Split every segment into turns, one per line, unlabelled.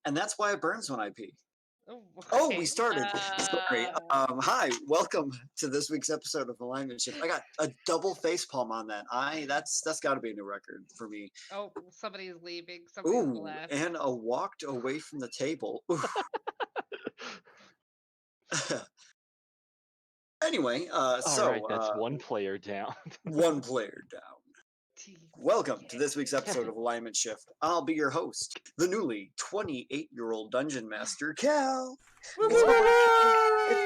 and that's why it burns when I pee.
Oh,
Oh,
okay.
we started. Sorry. Hi, welcome to this week's episode of Alignment Shift. I got a double facepalm on that. That's got to be a new record for me.
Oh, somebody's leaving. Somebody's
Ooh,
left.
and a walked away from the table. Oof. Anyway,
All right, that's one player down.
one player down. Welcome to this week's episode of Alignment Shift. I'll be your host, the newly 28-year-old dungeon master, Cal.
Wait,
It's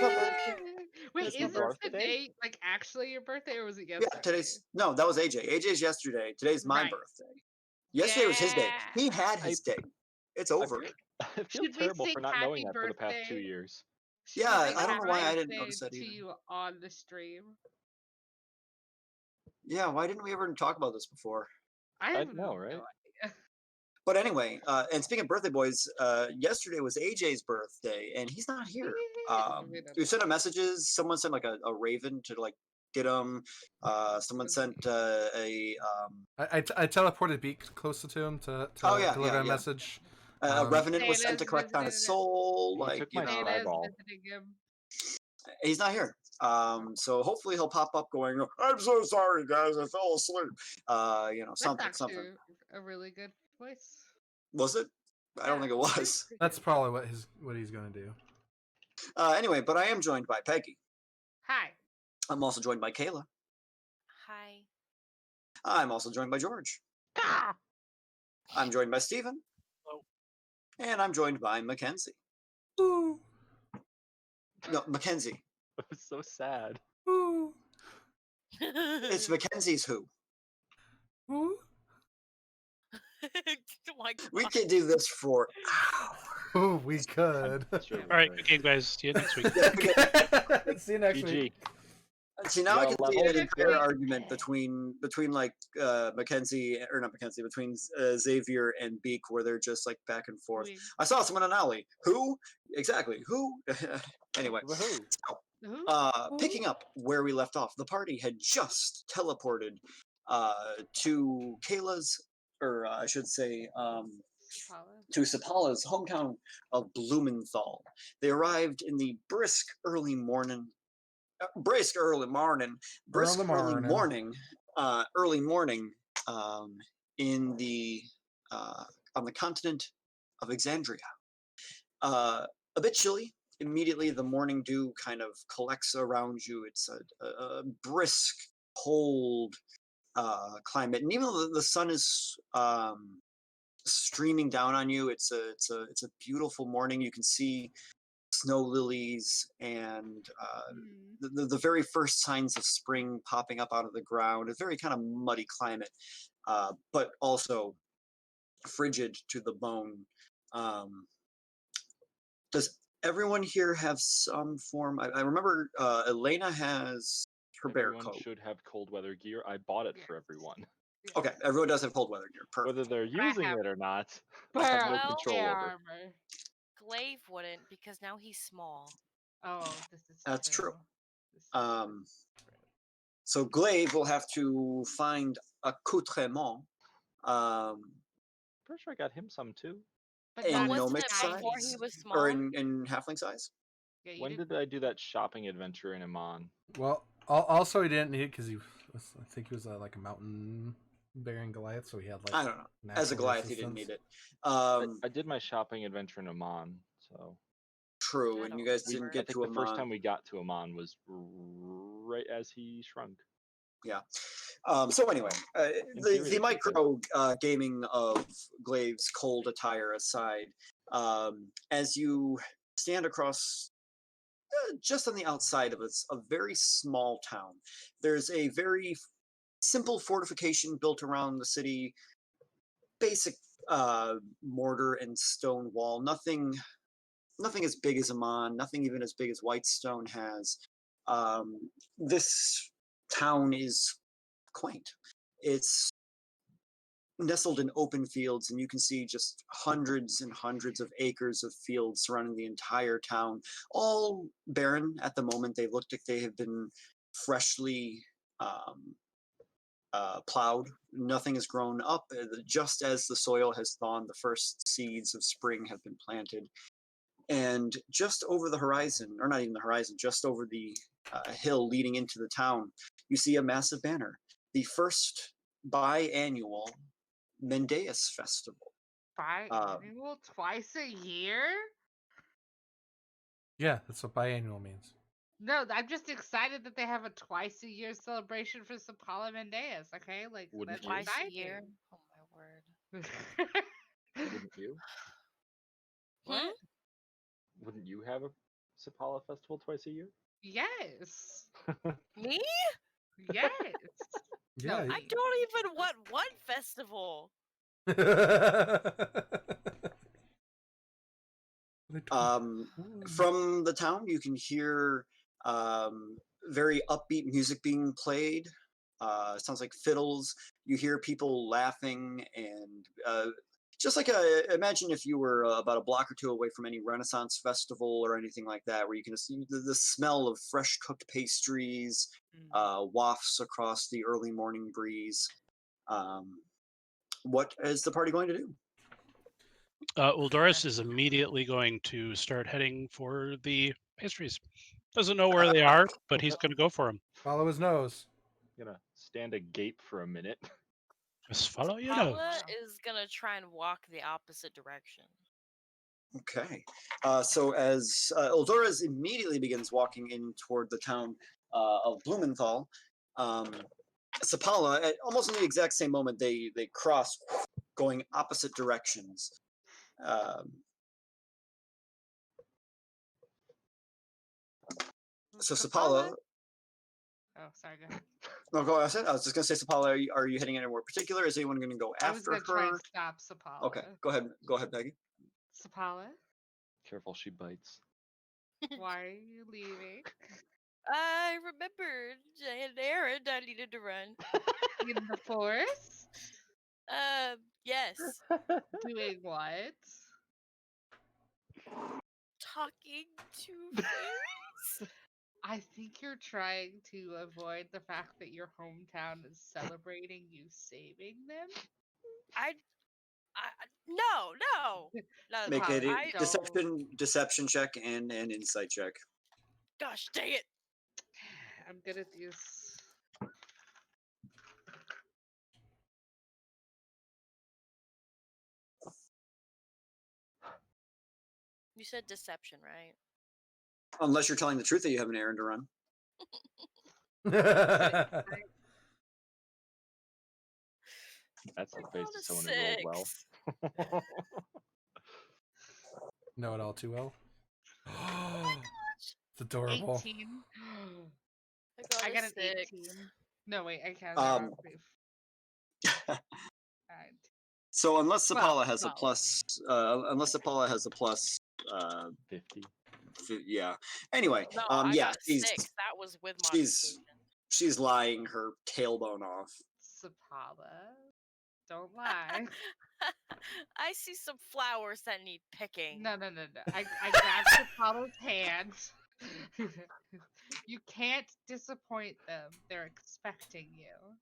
my
is this
birthday?
today like actually your birthday, or was it yesterday?
Yeah, no, that was AJ. AJ's yesterday. Today's my
Right.
birthday. Yesterday was his day. He
Yeah.
had his day. It's over.
I feel
Should we
terrible
sing
for not knowing
happy
that for the past 2
birthday?
years.
Should
Yeah,
we sing
I don't know why
happy
I didn't
birthday
notice that
to
either.
you on the stream.
Yeah, why didn't we ever talk about this before?
I
I
have
know,
no
right?
idea.
But anyway, and speaking of birthday boys, yesterday was AJ's birthday, and he's not here. We sent him messages. Someone sent like a raven to like get him. Someone sent
I teleported Beak closer to him to deliver a message.
A revenant was
Santa's
sent to collect on his
visited
soul.
He
Like
took
you
my
know,
Santa's
eyeball.
visiting him.
he's not here. So hopefully he'll pop up going, "I'm so sorry, guys, I fell asleep." You know,
That's
something.
actually a really good voice.
Was it? I don't
Yeah.
think it was.
That's probably what he's going to do.
Anyway, but I am joined by Peggy.
Hi.
I'm also joined by Kayla.
Hi.
I'm also joined by George. I'm joined by Stephen.
Hello.
And I'm joined by Mackenzie.
Ooh,
No, Mackenzie.
It was so sad.
ooh,
It's Mackenzie's who.
ooh.
Oh my
We
God.
could do this for hours.
Ooh, we could.
Sure,
All right, okay, guys. See you next week.
See you next
PG.
week.
See, now I
Yeah,
can see an
level.
entire argument between like Mackenzie, or not Mackenzie, between Xavier and Beak, where they're just like back and forth. I saw someone in an alley. Who? Exactly. Who? Anyway,
Woohoo.
picking up where we left off, the party had just teleported to Kayla's, or I should say, to Sapala's hometown of Blumenthal. They arrived in the brisk early morning, in the on the continent of Exandria. A bit chilly. Immediately, the morning dew kind of collects around you. It's a brisk, cold climate, and even though the sun is streaming down on you, it's a beautiful morning. You can see snow lilies and the very first signs of spring popping up out of the ground. A very kind of muddy climate, but also frigid to the bone. Does everyone here have some form? I remember Elena has her bear
Everyone
coat.
should have cold weather gear. I bought it for everyone.
Okay, everyone does have cold weather gear. Perfect.
Whether they're using
have
it or not, I have no
Well,
control over.
armor.
Glaive wouldn't because now he's small.
Oh, this is
That's true.
This is
So Glaive will have to find accoutrement.
Pretty sure I got him some too.
But
in
not
Wasn't
gnomic
it
size,
before he was small?
or in halfling size.
Yeah, you
When did I do that shopping adventure in Amon?
Well, also he didn't need it because he was, I think he was like a mountain bearing Goliath, so he had like.
I don't know. As a
natural
Goliath, he didn't
resistance.
need it.
I did my shopping adventure in Amon, so
True,
I
and
don't
you guys
we,
didn't
remember.
I
get
think
to
the first time
Amon.
we got to Amon was right as he shrunk.
Yeah. So anyway, the micro gaming of Glaive's cold attire aside, as you stand across just on the outside of a very small town, there's a very simple fortification built around the city. Basic mortar and stone wall. Nothing as big as Amon. Nothing even as big as Whitestone has. This town is quaint. It's nestled in open fields, and you can see just hundreds and hundreds of acres of fields surrounding the entire town, all barren at the moment. They look like they have been freshly plowed. Nothing has grown up. Just as the soil has thawed, the first seeds of spring have been planted. And just over the horizon, or not even the horizon, just over the hill leading into the town, you see a massive banner. The first biannual Mendeus Festival.
Biannual, twice a year?
Yeah, that's what biannual means.
No, I'm just excited that they have a twice a year celebration for Sapala Mendeus. Okay, like
Wouldn't
that's
you?
Twice a
exciting.
year. Oh my word.
Wouldn't you?
What?
Wouldn't you have a Sapala festival twice a year?
Yes.
Me?
Yes.
Yeah.
No,
I
me.
don't even want one festival.
From the town, you can hear very upbeat music being played. Sounds like fiddles. You hear people laughing, and just like imagine if you were about a block or two away from any Renaissance festival or anything like that, where you can see the smell of fresh cooked pastries wafts across the early morning breeze. What is the party going to do?
Uldoris is immediately going to start heading for the pastries. Doesn't know where they are, but he's going to go for them.
Follow his nose.
Gonna stand agape for a minute.
Just follow your nose.
Paula is gonna try and walk the opposite direction.
Okay. So as Eldora immediately begins walking in toward the town of Blumenthal, Sapala, at almost in the exact same moment, they cross, going opposite directions. So Sapala.
Oh, sorry. Go ahead.
No, go ahead. I was just gonna say, Sapala, are you heading anywhere particular? Is anyone going to go
I was
after
gonna try
her?
and stop Sapala.
Okay, go ahead. Go ahead, Peggy.
Sapala,
Careful, she bites.
why are you leaving?
I remembered I had an errand I needed to run.
In the forest?
Yes.
Doing what?
Talking to fairies.
I think you're trying to avoid the fact that your hometown is celebrating you saving them.
No. Not
Make
Sapala,
a
I
deception check and an insight check.
Gosh dang it.
I'm good at these.
You said deception, right?
Unless you're telling the truth that you have an errand to run.
That's the
I
face
rolled
of
a
someone who rolled well.
6.
Know it all too well. It's adorable.
18.
I
I got an
6.
18. No, wait, I counted that wrong. Alright.
So unless Sapala
Well,
has a
well.
plus, unless Sapala has a plus,
50.
yeah. Anyway,
No, I
yeah,
got a 6. That was with
she's
modification.
she's lying her tailbone off.
Sapala, don't lie.
I see some flowers that need picking.
No. I grabbed Sapala's hand. You can't disappoint them. They're expecting you.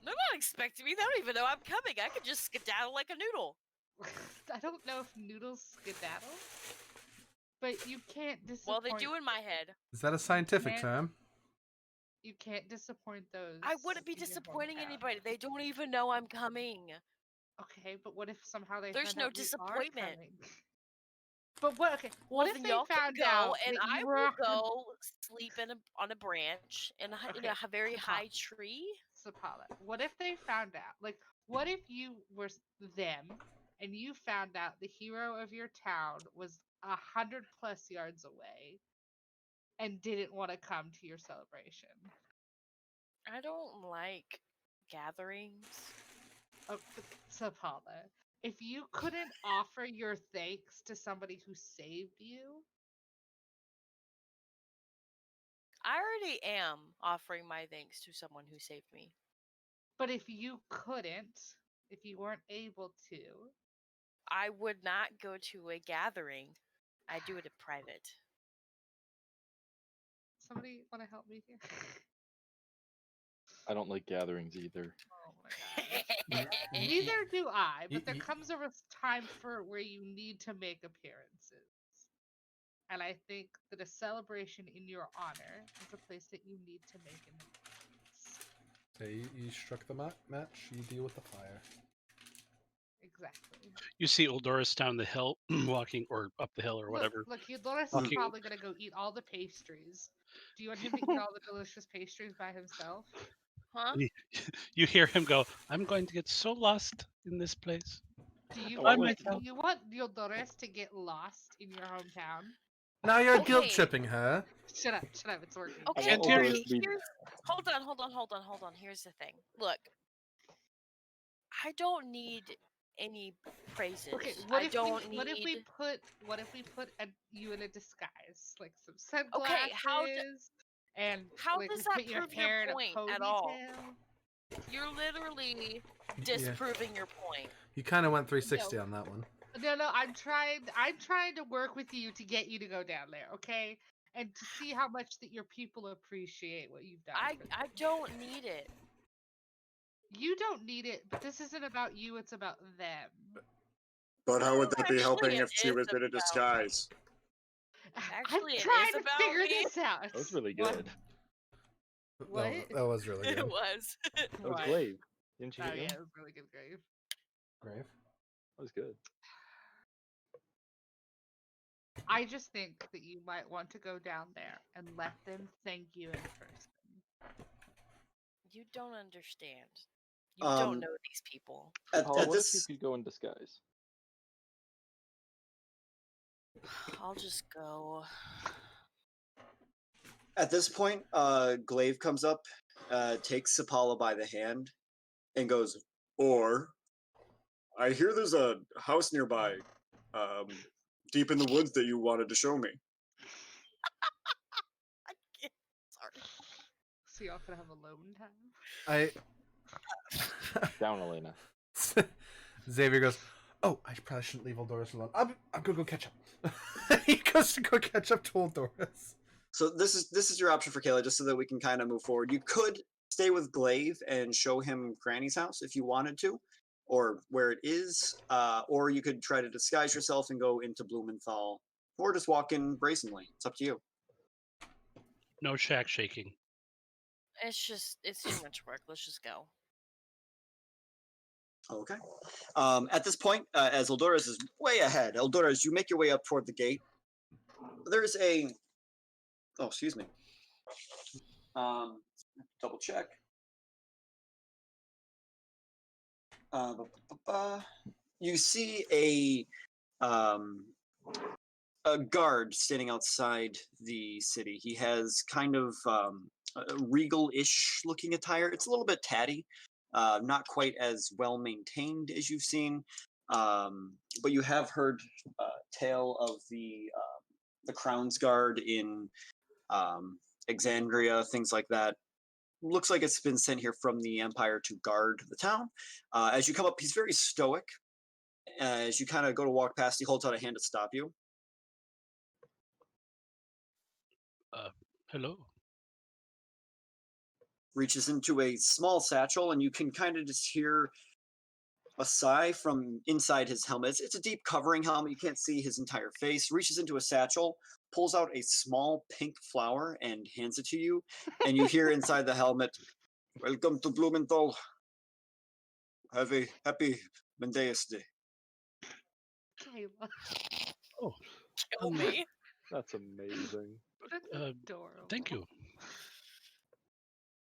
They're not expecting me. They don't even know I'm coming. I could just skedaddle like a noodle.
I don't know if noodles skedaddle, but you can't disappoint.
Well, they do in my head.
Is that a scientific
Man.
term?
You can't disappoint those.
I wouldn't be
in your
disappointing
hometown.
anybody. They don't even know I'm coming.
Okay, but what if somehow they
There's
find
no
out you are
disappointment.
coming? But what? Okay,
Well,
what if
then
they
y'all can
found
go,
out
and
that
I
you
will
were
go sleep on a branch in
Okay,
a very
Sapala.
high tree.
Sapala? What if they found out? Like, what if you were them, and you found out the hero of your town was 100+ yards away, and didn't want to come to your celebration?
I don't like gatherings.
Oh, Sapala, if you couldn't offer your thanks to somebody who saved you,
I already am offering my thanks to someone who saved me.
but if you couldn't, if you weren't able to,
I would not go to a gathering. I do it in private.
somebody want to help me here?
I don't like gatherings either.
Oh my god.
Y-
Neither do I,
y-
but there
y-
comes a time for where you need to make appearances. And I think that a celebration in your honor is a place that you need to make an appearance.
So you struck the match. You deal with the fire.
Exactly.
You see Uldoris down the hill, walking, or up the hill, or whatever.
Look, Eudorus is
Walking-
probably gonna go eat all the pastries. Do you want him to eat all the delicious pastries by himself?
Huh?
You hear him go, "I'm going to get so lost in this place."
Do you
What
want
was
that?
do you want Eudorus to get lost in your hometown?
Now you're guilt
Okay.
tripping her.
Shut up, it's working.
Okay,
can't hear
okay,
you.
hold on. Here's the thing. Look, I don't need any praises.
Okay,
I don't need.
what if we put you in a disguise, like some sunglasses,
Okay,
and
how
like,
does
we
that
put your
prove your
hair in a
point at all?
ponytail?
You're literally
Yeah.
disproving your point.
You kind of went 360 on that one.
No, I'm trying to work with you to get you to go down there, okay? And to see how much that your people appreciate what you've done. for them.
I don't need it.
You don't need it, but this isn't about you, it's about them.
But how would that be
Actually,
helping
it
if she
is
was in a
about-
disguise?
Actually, it
I'm trying
is
to
about
figure
me.
this out.
That was really
What?
good.
What?
That was really
It
good.
was.
That was
What?
Glaive. Didn't you
Oh
hit
yeah,
him?
it was really good, Grave.
Grave.
That was good.
I just think that you might want to go down there and let them thank you in person.
You don't understand. You
Um,
don't know these people.
At,
Paula,
at
what if you
this,
could go in disguise?
I'll just go.
at this point, Glaive comes up, takes Sapala by the hand, and goes, "Or, I hear there's a house nearby, deep in the woods that you wanted to show me."
Sorry.
So y'all can have alone time.
Down, Elena.
Xavier goes, "Oh, I probably shouldn't leave Uldoris alone. I'm gonna go catch up." He goes to go catch up to Uldoris.
So this is your option for Kayla, just so that we can kind of move forward. You could stay with Glaive and show him Granny's house if you wanted to, or where it is, or you could try to disguise yourself and go into Blumenthal, or just walk in brazenly. It's up to you.
No shack shaking.
It's too much work. Let's just go.
Okay. At this point, as Eldoris is way ahead, Eldoris, you make your way up toward the gate. There's a. Oh, excuse me. Double check. You see a guard standing outside the city. He has kind of a regal-ish looking attire. It's a little bit tatty, not quite as well maintained as you've seen, but you have heard tale of the Crown's Guard in Exandria, things like that. Looks like it's been sent here from the Empire to guard the town. As you come up, he's very stoic. As you kind of go to walk past, he holds out a hand to stop you.
Hello.
Reaches into a small satchel, and you can kind of just hear a sigh from inside his helmet. It's a deep covering helmet. You can't see his entire face. Reaches into a satchel, pulls out a small pink flower, and hands it to you. And you hear inside the helmet, "Welcome to Blumenthal. Have a happy Mendeus Day."
Kayla.
Kill me.
That's amazing.
That's adorable.
Thank you.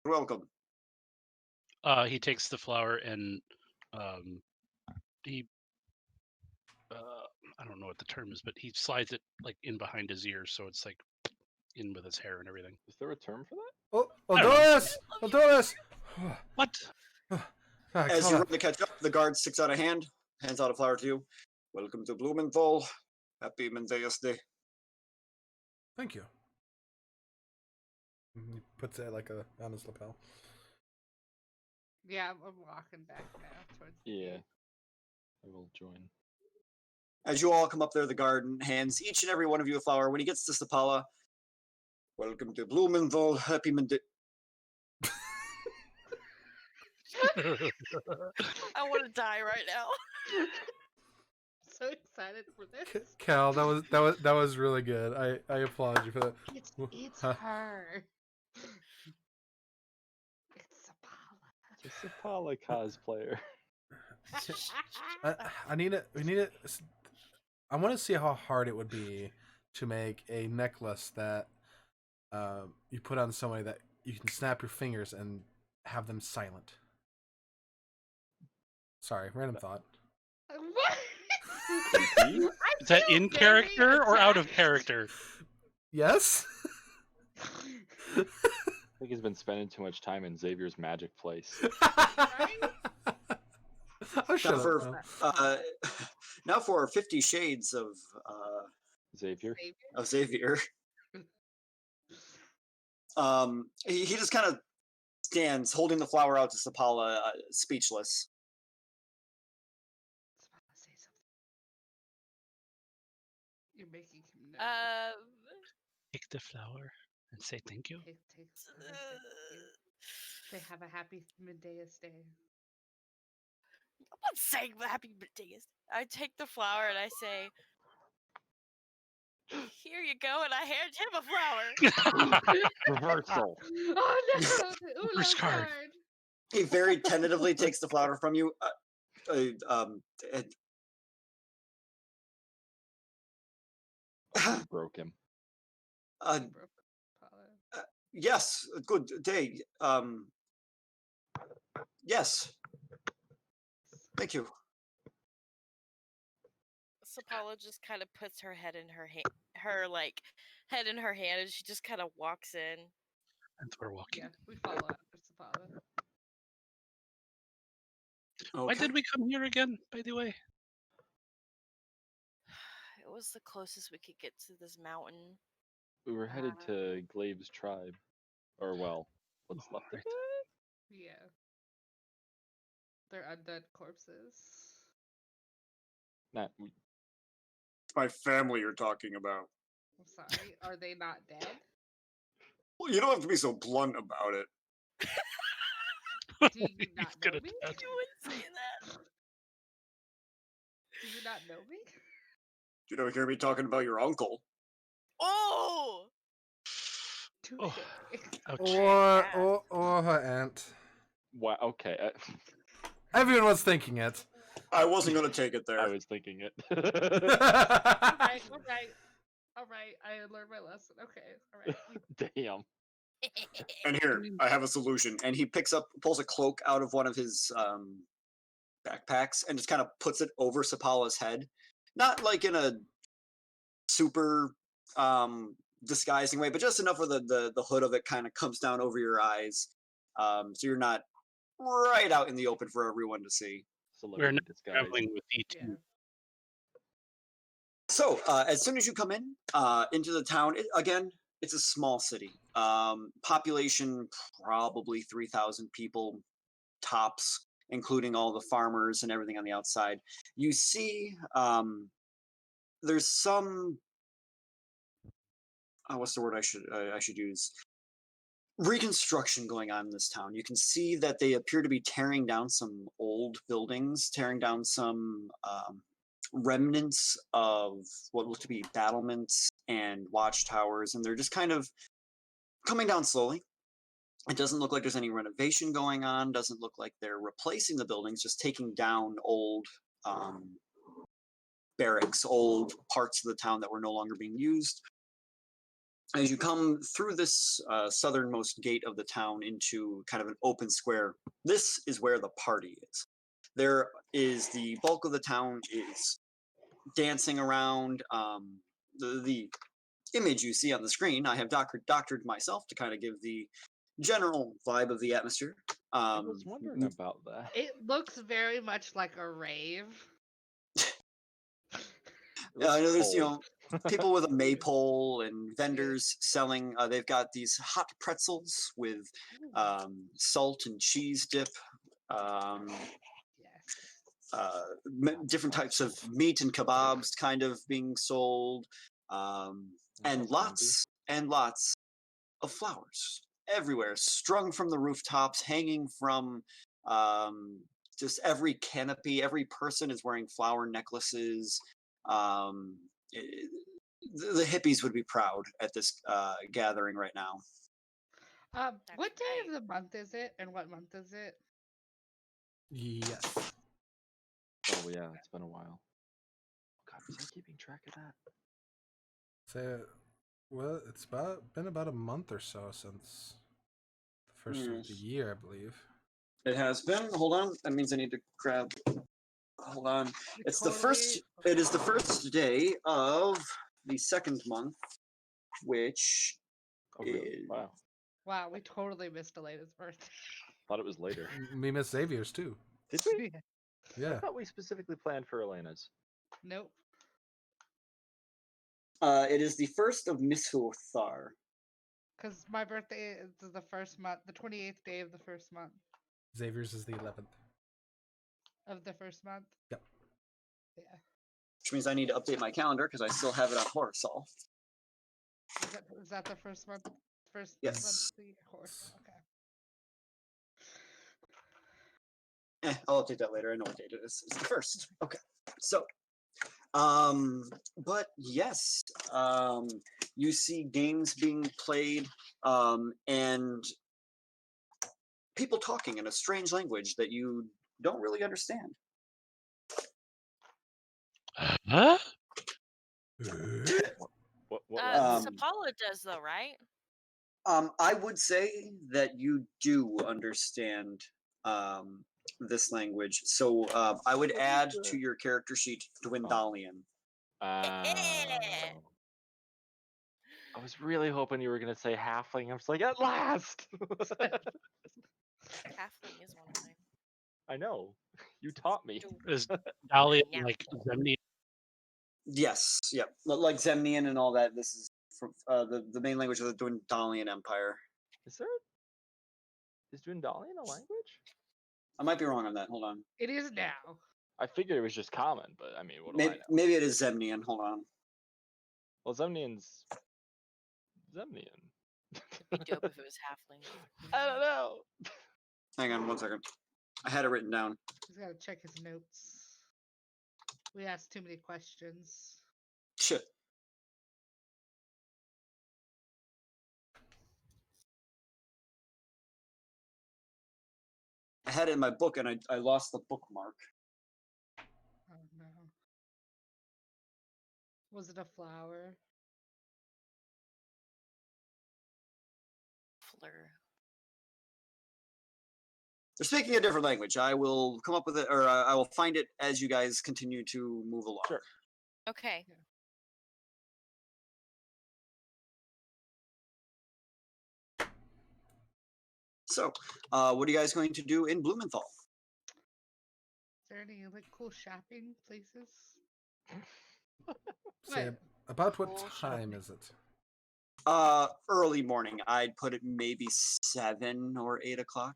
You're welcome.
He takes the flower and he I don't know what the term is, but he slides it like in behind his ear, so it's like in with his hair and everything.
Is there a term for that?
Oh,
I don't know.
Uldoris!
What?
As you run to catch up, the guard sticks out a hand, hands out a flower to you. "Welcome to Blumenthal. Happy Mendeus Day."
Thank you. He puts it like on his lapel.
Yeah, I'm walking back now towards the
Yeah.
gate.
I will join.
As you all come up there, the guard hands each and every one of you a flower. When he gets to Sapala, "Welcome to Blumenthal. Happy Mendeus."
I want to die right now.
So excited for this.
Cal, that was really good. I applaud you for that.
It's
Huh.
her. It's Apollo.
It's a Pala cosplayer.
We need to. I want to see how hard it would be to make a necklace that you put on somebody that you can snap your fingers and have them silent. Sorry, random thought.
What?
Creepy?
I
Is that
feel
in
very
character or out of
attacked.
character?
Yes.
I think he's been spending too much time in Xavier's magic place.
Oh, shut
Now
up.
for,
No.
now for 50 Shades
Xavier?
of Xavier. He just kind of stands holding the flower out to Sapala, speechless.
Say something. You're making him nervous.
Take the flower and say thank you.
Take thank you. Say have a happy Medea's day.
I'm not saying happy birthday. I take the flower and I say, "Here you go," and I hand him a flower.
Reversal.
Oh no! The Uno
Reverse card.
card.
He very tentatively takes the flower from you.
Broke him.
Broke Apollo.
Yes, good day. Yes. Thank you.
Sapala just kind of puts her head in her hand, head in her hand, and she just kind of walks in.
And we're walking.
Yeah, we follow after Sapala.
Why
Okay.
did we come here again, by the way?
It was the closest we could get to this mountain.
We were headed to Glaive's tribe. Or, well, what's
Oh,
left of
right.
it?
Yeah. They're undead corpses.
Not,
It's my family you're talking about.
I'm sorry. Are they not dead?
Well, you don't have to be so blunt about it.
Do you
He's
not
good
know
at
me?
that.
You wouldn't say that.
Do you not know me?
You don't hear me talking about your uncle.
Oh!
Oh,
Touche.
ouch.
Or her aunt.
wow, okay.
Everyone was thinking it.
I wasn't going to take it
I
there.
was thinking it.
Alright, alright. Alright, I learned my lesson. Okay, alright.
Damn.
And here, I have a solution.
And he pulls a cloak out of one of his backpacks and just kind of puts it over Sapala's head. Not like in a super disguising way, but just enough where the hood of it kind of comes down over your eyes. So you're not right out in the open for everyone to see.
We're not
disguise.
traveling with E E2.
Yeah.
So as soon as you come in into the town, it's a small city. Population probably 3,000 people tops, including all the farmers and everything on the outside. You see, there's some. What's the word I should use? Reconstruction going on in this town. You can see that they appear to be tearing down some old buildings, tearing down some remnants of what look to be battlements and watchtowers, and they're just kind of coming down slowly. It doesn't look like there's any renovation going on. Doesn't look like they're replacing the buildings, just taking down old barracks, old parts of the town that were no longer being used. As you come through this southernmost gate of the town into kind of an open square, this is where the party is. There is the bulk of the town is dancing around. The image you see on the screen, I have doctored myself to kind of give the general vibe of the atmosphere.
I was wondering about that.
It looks very much like a rave.
I know there's
cold.
people with a maypole and vendors selling. They've got these hot pretzels with salt and cheese dip.
Yes.
Different types of meat and kebabs kind of being sold, and lots and lots of flowers everywhere, strung from the rooftops, hanging from Just every canopy, every person is wearing flower necklaces. Um, the hippies would be proud at this gathering right now.
What day
right.
of the month is it, and what month is it?
Yes.
Oh yeah, it's been a while. God, was I keeping track of that?
So, well, it's been about a month or so since the first of the year, I believe.
It has been. Hold on. That means I need to grab. Hold on.
We
It's the first. It is the first day of the second month, which
Oh really?
is
Wow.
Wow, we totally missed Elena's birthday.
Thought it was later.
We missed Xavier's too.
Did we? I
Yeah.
thought we specifically planned for Elena's.
Nope.
It is the first of Misuthar.
Because my birthday is the first month, the 28th day of the first month.
Xavier's is the 11th.
Of the first month?
Yep.
Yeah.
Which means I need to update my calendar because I still have it on Horsal.
Is that the first month? First
Yes.
month of the horse. Okay.
I'll update that later. I know what date it is. It's the first. Okay. So, but yes, you see games being played, and people talking in a strange language that you don't really understand.
Huh?
What
Sapala does though, right?
I would say that you do understand this language. So I would add to your character sheet Dwindalian.
I was really hoping you were gonna say halfling. I was like, at last.
Halfling is one of mine.
I know. You taught me.
Is Dahlia
Yeah.
like Zemni?
Yes, yep. Like Zemnian and all that. This is from the main language of the Dwindalian Empire.
Is Dwindalian a language?
I might be wrong on that. Hold on.
It is now.
I figured it was just common, but I mean, what do I
Maybe,
know?
maybe it is Zemnian. Hold on.
Well, Zemnian's Zemnian.
It'd be dope if it was halfling.
I don't know.
Hang on 1 second. I had it written down.
He's got to check his notes. We asked too many questions.
Shit. I had it in my book and I lost the bookmark.
Oh no. Was it a flower?
Fleur.
They're speaking a different language. I will come up with it, or I will find it as you guys continue to move along.
Sure.
Okay.
So, what are you guys going to do in Blumenthal?
Is there any like cool shopping places?
Say,
What?
about what
Cool
time is it?
Early morning. I'd put it maybe 7 or 8 o'clock.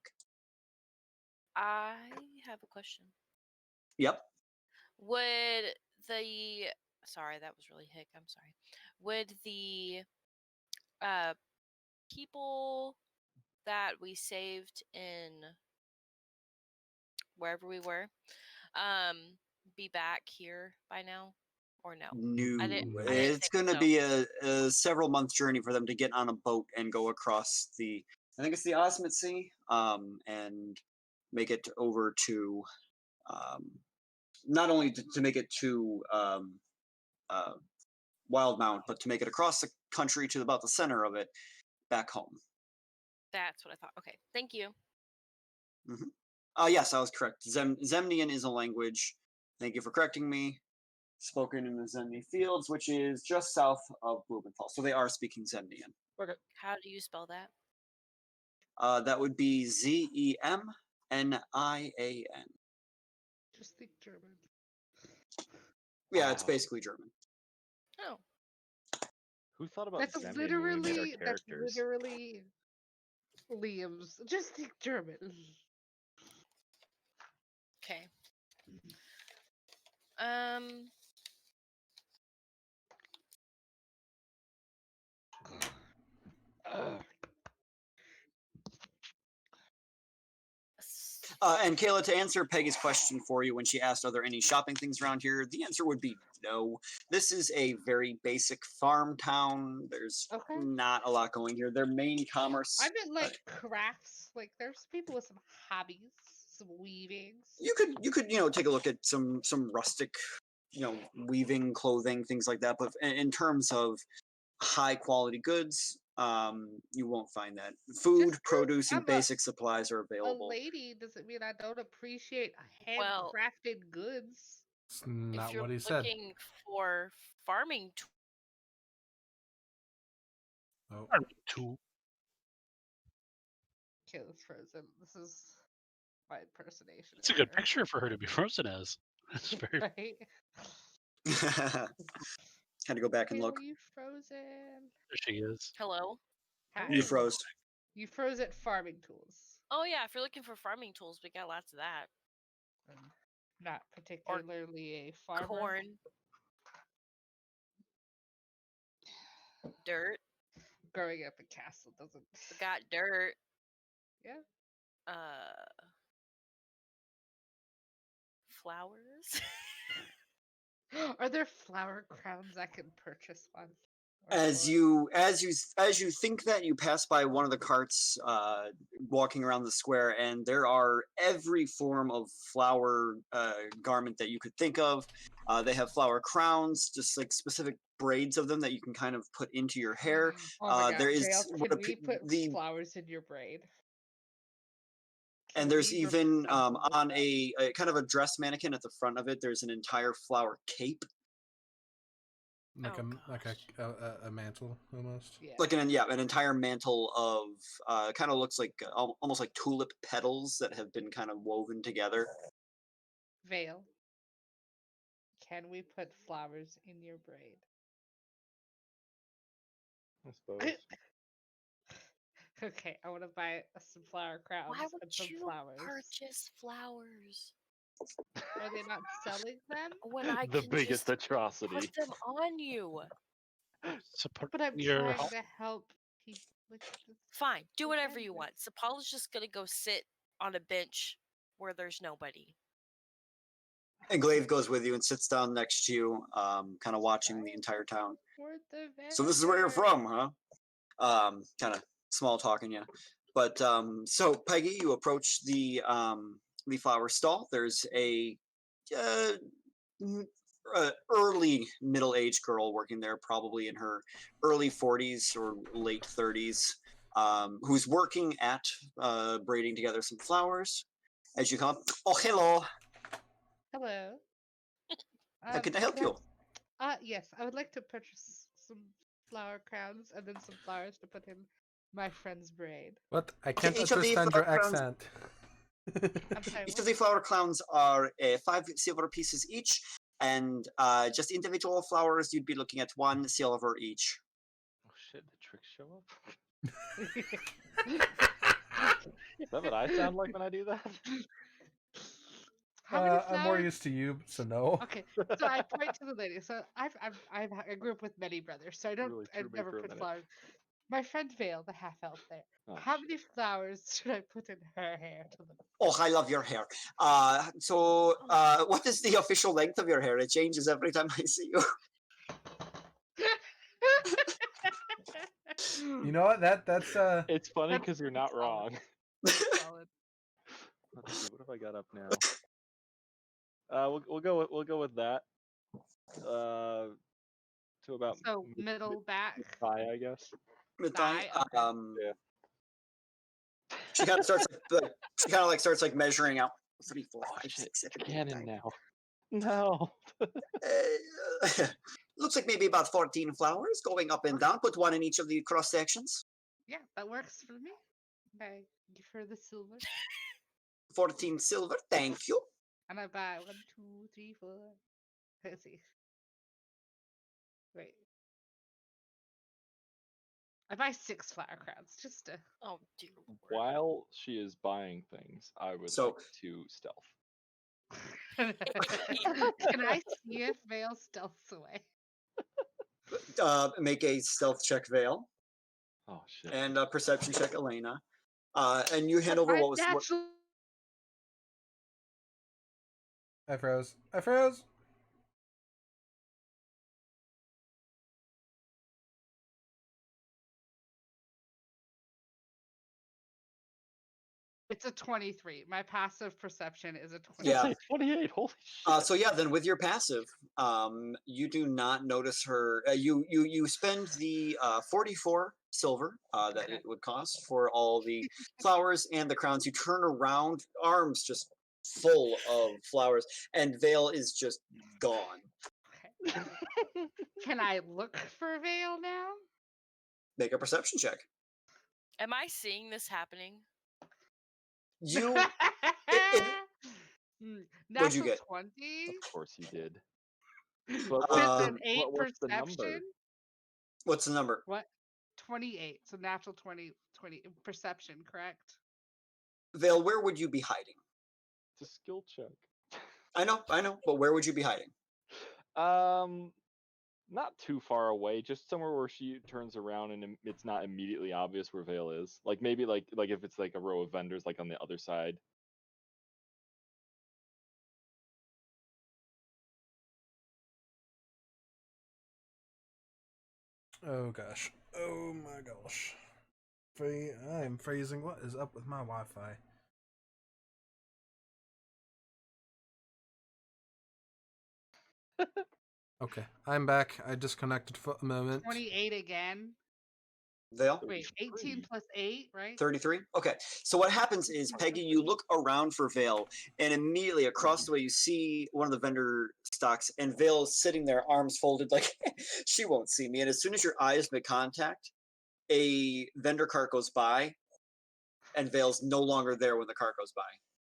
I have a question.
Yep.
Would the sorry, that was really hick. I'm sorry. Would the people that we saved in wherever we were be back here by now or no?
No,
didn't
it's
think
going to
so.
be a several month journey for them to get on a boat and go across the, I think it's the Osmit Sea, and make it over to, not only to make it to Wildmount, but to make it across the country to about the center of it, back home.
That's what I thought. Okay, thank you.
Yes, I was correct. Zemnian is a language. Thank you for correcting me. Spoken in the Zemni Fields, which is just south of Blumenthal. So they are speaking Zemnian.
Okay.
How do you spell that?
That would be Zemnian.
Just think German.
Yeah, it's
Wow.
basically German.
Oh,
Who thought about
That's
Zemnian when we made our
literally
characters?
Liam's. Just think German.
okay.
And Kayla, to answer Peggy's question for you when she asked, are there any shopping things around here? The answer would be no. This is a very basic farm town. There's
Okay.
not a lot going here. Their main commerce.
I meant like crafts. Like there's people with some hobbies, some weavings.
You could take a look at some rustic, weaving, clothing, things like that. But in terms of high quality goods, you won't find that. Food,
'cause
produce, and
I'm a-
basic supplies are
A
available.
lady doesn't mean I don't appreciate
Well-
handcrafted goods.
It's not
if you're
what he said.
looking for farming
Oh,
Two.
Kayla's frozen. This is my impersonation.
It's a
of
good
her,
picture for her to be frozen as. It's very.
Right?
Had to go back and
Kayla,
look.
you frozen?
There she is.
hello.
Hi.
You froze.
You froze at farming tools.
Oh yeah, if you're looking for farming tools, we got lots of that.
Not particularly a farmer.
Corn, dirt.
Growing up in Castle doesn't.
We got dirt.
Yeah.
Flowers.
Are there flower crowns I can purchase one? Or
As
for-
you think that, you pass by one of the carts walking around the square, and there are every form of flower garment that you could think of. They have flower crowns, just like specific braids of them that you can kind of put into your hair.
Oh my
there
God,
is
Vale,
what
can we put
the
flowers in your braid?
and
Can
there's
we
even
replace
on
that?
a kind of a dress mannequin at the front of it. There's an entire flower cape,
like
Oh,
a mantle almost.
Yeah.
like an entire mantle of kind of looks like almost like tulip petals that have been kind of woven together.
Vale. Can we put flowers in your braid?
I suppose.
Okay, I want to buy some flower crowns
Why
and
would
some
you
flowers.
purchase flowers
Are they not selling them?
when I
The
can
biggest
just
atrocity.
put them on you?
Support
But I'm
your
trying
help.
to help people. Like,
Fine, do whatever you
Depends.
want. Sapala's just gonna go sit on a bench where there's nobody.
And Glaive goes with you and sits down next to you, kind of watching the entire town.
support the
So this is where you're
vendor.
from, huh? Kind of small talking you. But so Peggy, you approach the flower stall. There's a early middle-aged girl working there, probably in her early 40s or late 30s, who's working at braiding together some flowers. As you come, oh hello,
Hello.
how can I help you?
Yes, I would like to purchase some flower crowns and then some flowers to put in my friend's braid.
What? I can't
each of the
understand your
flower crowns-
accent.
I'm sorry.
Each
what?
of the flower clowns are 5 silver pieces each, and just individual flowers, you'd be looking at 1 silver each.
Oh shit! The tricks show up. Is that what I sound like when I do that?
How many
I'm more
flowers-
used to you, so no.
Okay, so I point to the lady. So I grew up with many brothers, so I don't
Really
I
threw me
never
for a
put
minute.
flowers. My friend Vale, the half elf there.
Oh,
How
shit.
many flowers should I put in her hair to look?
Oh, I love your hair. So what is the official length of your hair? It changes every time I see you.
You know what? That's
It's funny
That's-
because you're not
that's solid.
wrong.
Solid.
Let's see. What have I got up now? We'll go with that. To about
So middle back.
thigh, I guess.
Thigh, okay.
Yeah.
She kind of starts starts like measuring out 3, 4,
Oh
5,
shit!
6, 7,
It's
8,
canon
9.
now. No.
Looks like maybe about 14 flowers going up and down. Put 1 in each of the cross sections.
Yeah, that works for me. I give her the silver,
14 silver. Thank you.
and I buy 1, 2, 3, 4. Let's see. Wait. I buy 6 flower crowns just to.
Oh dear lord.
While she is buying things, I would
So-
like to stealth.
Can I see if Vale stealths away?
Make a stealth check, Vale,
Oh shit!
and a perception check, Elena. And you hand over
I'm
what was what,
natural
I froze. I froze.
It's a 23. My passive perception is a
Yeah.
23.
28. Holy shit.
So yeah, then with your passive, you do not notice her. You spend the 44 silver that
Okay.
it would cost for all the flowers and the crowns. You turn around, arms just full of flowers, and Vale is just gone.
Okay. Can I look for Vale now?
Make a perception check.
Am I seeing this happening?
You
Mm,
What'd you
Natural
get?
20
Of course he did.
with
What,
an
Um,
8
what's the number?
perception.
What's the number?
What? 28. So natural 20 perception, correct?
Vale, where would you be hiding?
It's a skill check.
I know, but where would you be hiding?
Not too far away, just somewhere where she turns around and it's not immediately obvious where Vale is. Like maybe like if it's like a row of vendors like on the other side.
Oh gosh. Oh my gosh. I'm freezing. What is up with my Wi-Fi? Okay, I'm back. I disconnected for a moment.
28 again.
Vale?
Wait, 18 plus 8, right?
33? Okay. So what happens is, Peggy, you look around for Vale, and immediately across the way you see one of the vendor stocks, and Vale's sitting there, arms folded, like she won't see me. And as soon as your eyes make contact, a vendor cart goes by, and Vale's no longer there when the cart goes by.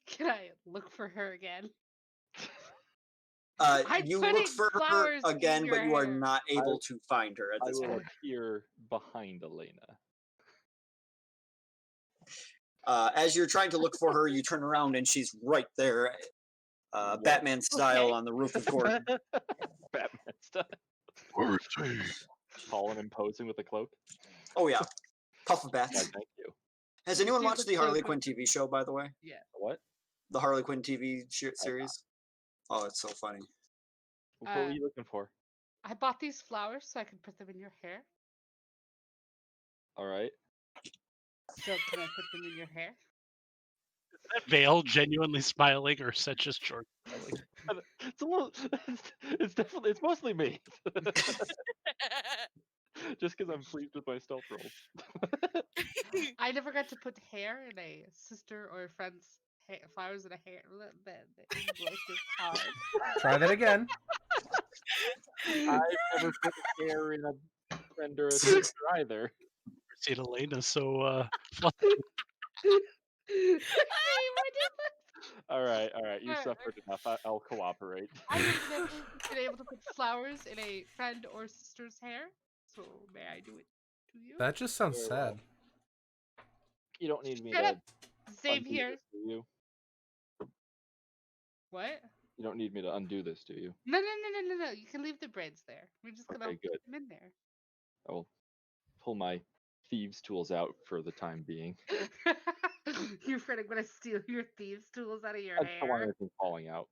Can I look for her again?
Uh,
I'm
you look
putting
for her
flowers in
again, but
your
you are
hair.
not able to find her at
I
this
will
point.
appear behind Elena.
As you're trying to look for her, you turn around and she's right there,
What?
Batman style
Okay.
on the roof of Gordon.
Batman style. Tall and imposing with a cloak.
Oh yeah, puff of
Why,
bats.
thank you.
Has anyone
Do
watched
the
the Harley
cloak
Quinn
of-
TV show, by the way?
Yeah.
What?
The Harley Quinn TV series? Oh, it's so funny.
What were you looking for?
I bought these flowers so I can put them in your hair.
All right.
So can I put them in your hair?
Is that Vale genuinely smiling, or is that just Jordan smiling?
It's a little. It's definitely. It's mostly me. Just because I'm pleased with my stealth rolls.
I never got to put hair in a sister or a friend's flowers in a hair. The English is hard.
Try that again.
I've never put hair in a friend or a sister either.
Seen Elena so flustered.
See, what is
All right. You
Alright.
suffered enough. I'll cooperate.
I have never been able to put flowers in a friend or sister's hair, so may I do it to you?
That just sounds
Very well.
sad.
You don't need me
Shut
to.
up. Same
undo
here.
this, do you?
What?
You don't need me to undo this, do you?
No. You can leave the braids there. We're just gonna
Okay, good.
put them in there.
I will pull my thieves' tools out for the time being.
You're afraid I'm gonna steal your thieves' tools out of your
I just don't want
hair.
anything falling out.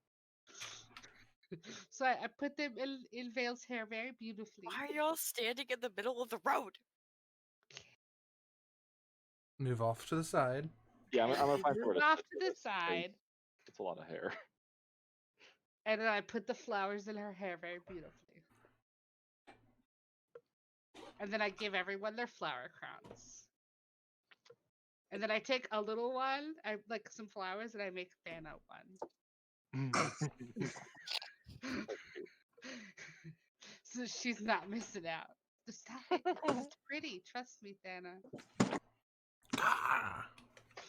So I put them in Vale's hair very beautifully.
Why are y'all standing in the middle of the road?
Move off to the side.
Yeah, I'm gonna find
Move
sort of.
off to the side,
It's a lot of hair.
and then I put the flowers in her hair very beautifully. And then I give everyone their flower crowns. And then I take a little one, I like some flowers, and I make Thana one. So she's not missing out. Just it's pretty. Trust me, Thana.
Ah.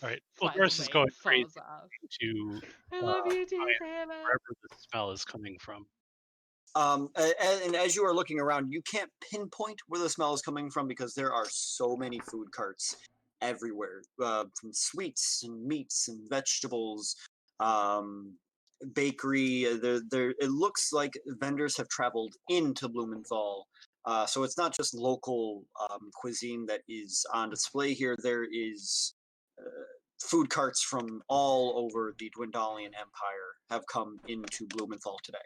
All right.
Flies
Well, Doris is
away,
going
falls
crazy
off.
to
I love you too,
find
Thana.
wherever the smell is coming from.
And as you are looking around, you can't pinpoint where the smell is coming from because there are so many food carts everywhere, from sweets and meats and vegetables, bakery. It looks like vendors have traveled into Blumenthal. So it's not just local cuisine that is on display here. There is food carts from all over the Dwendalian Empire have come into Blumenthal today.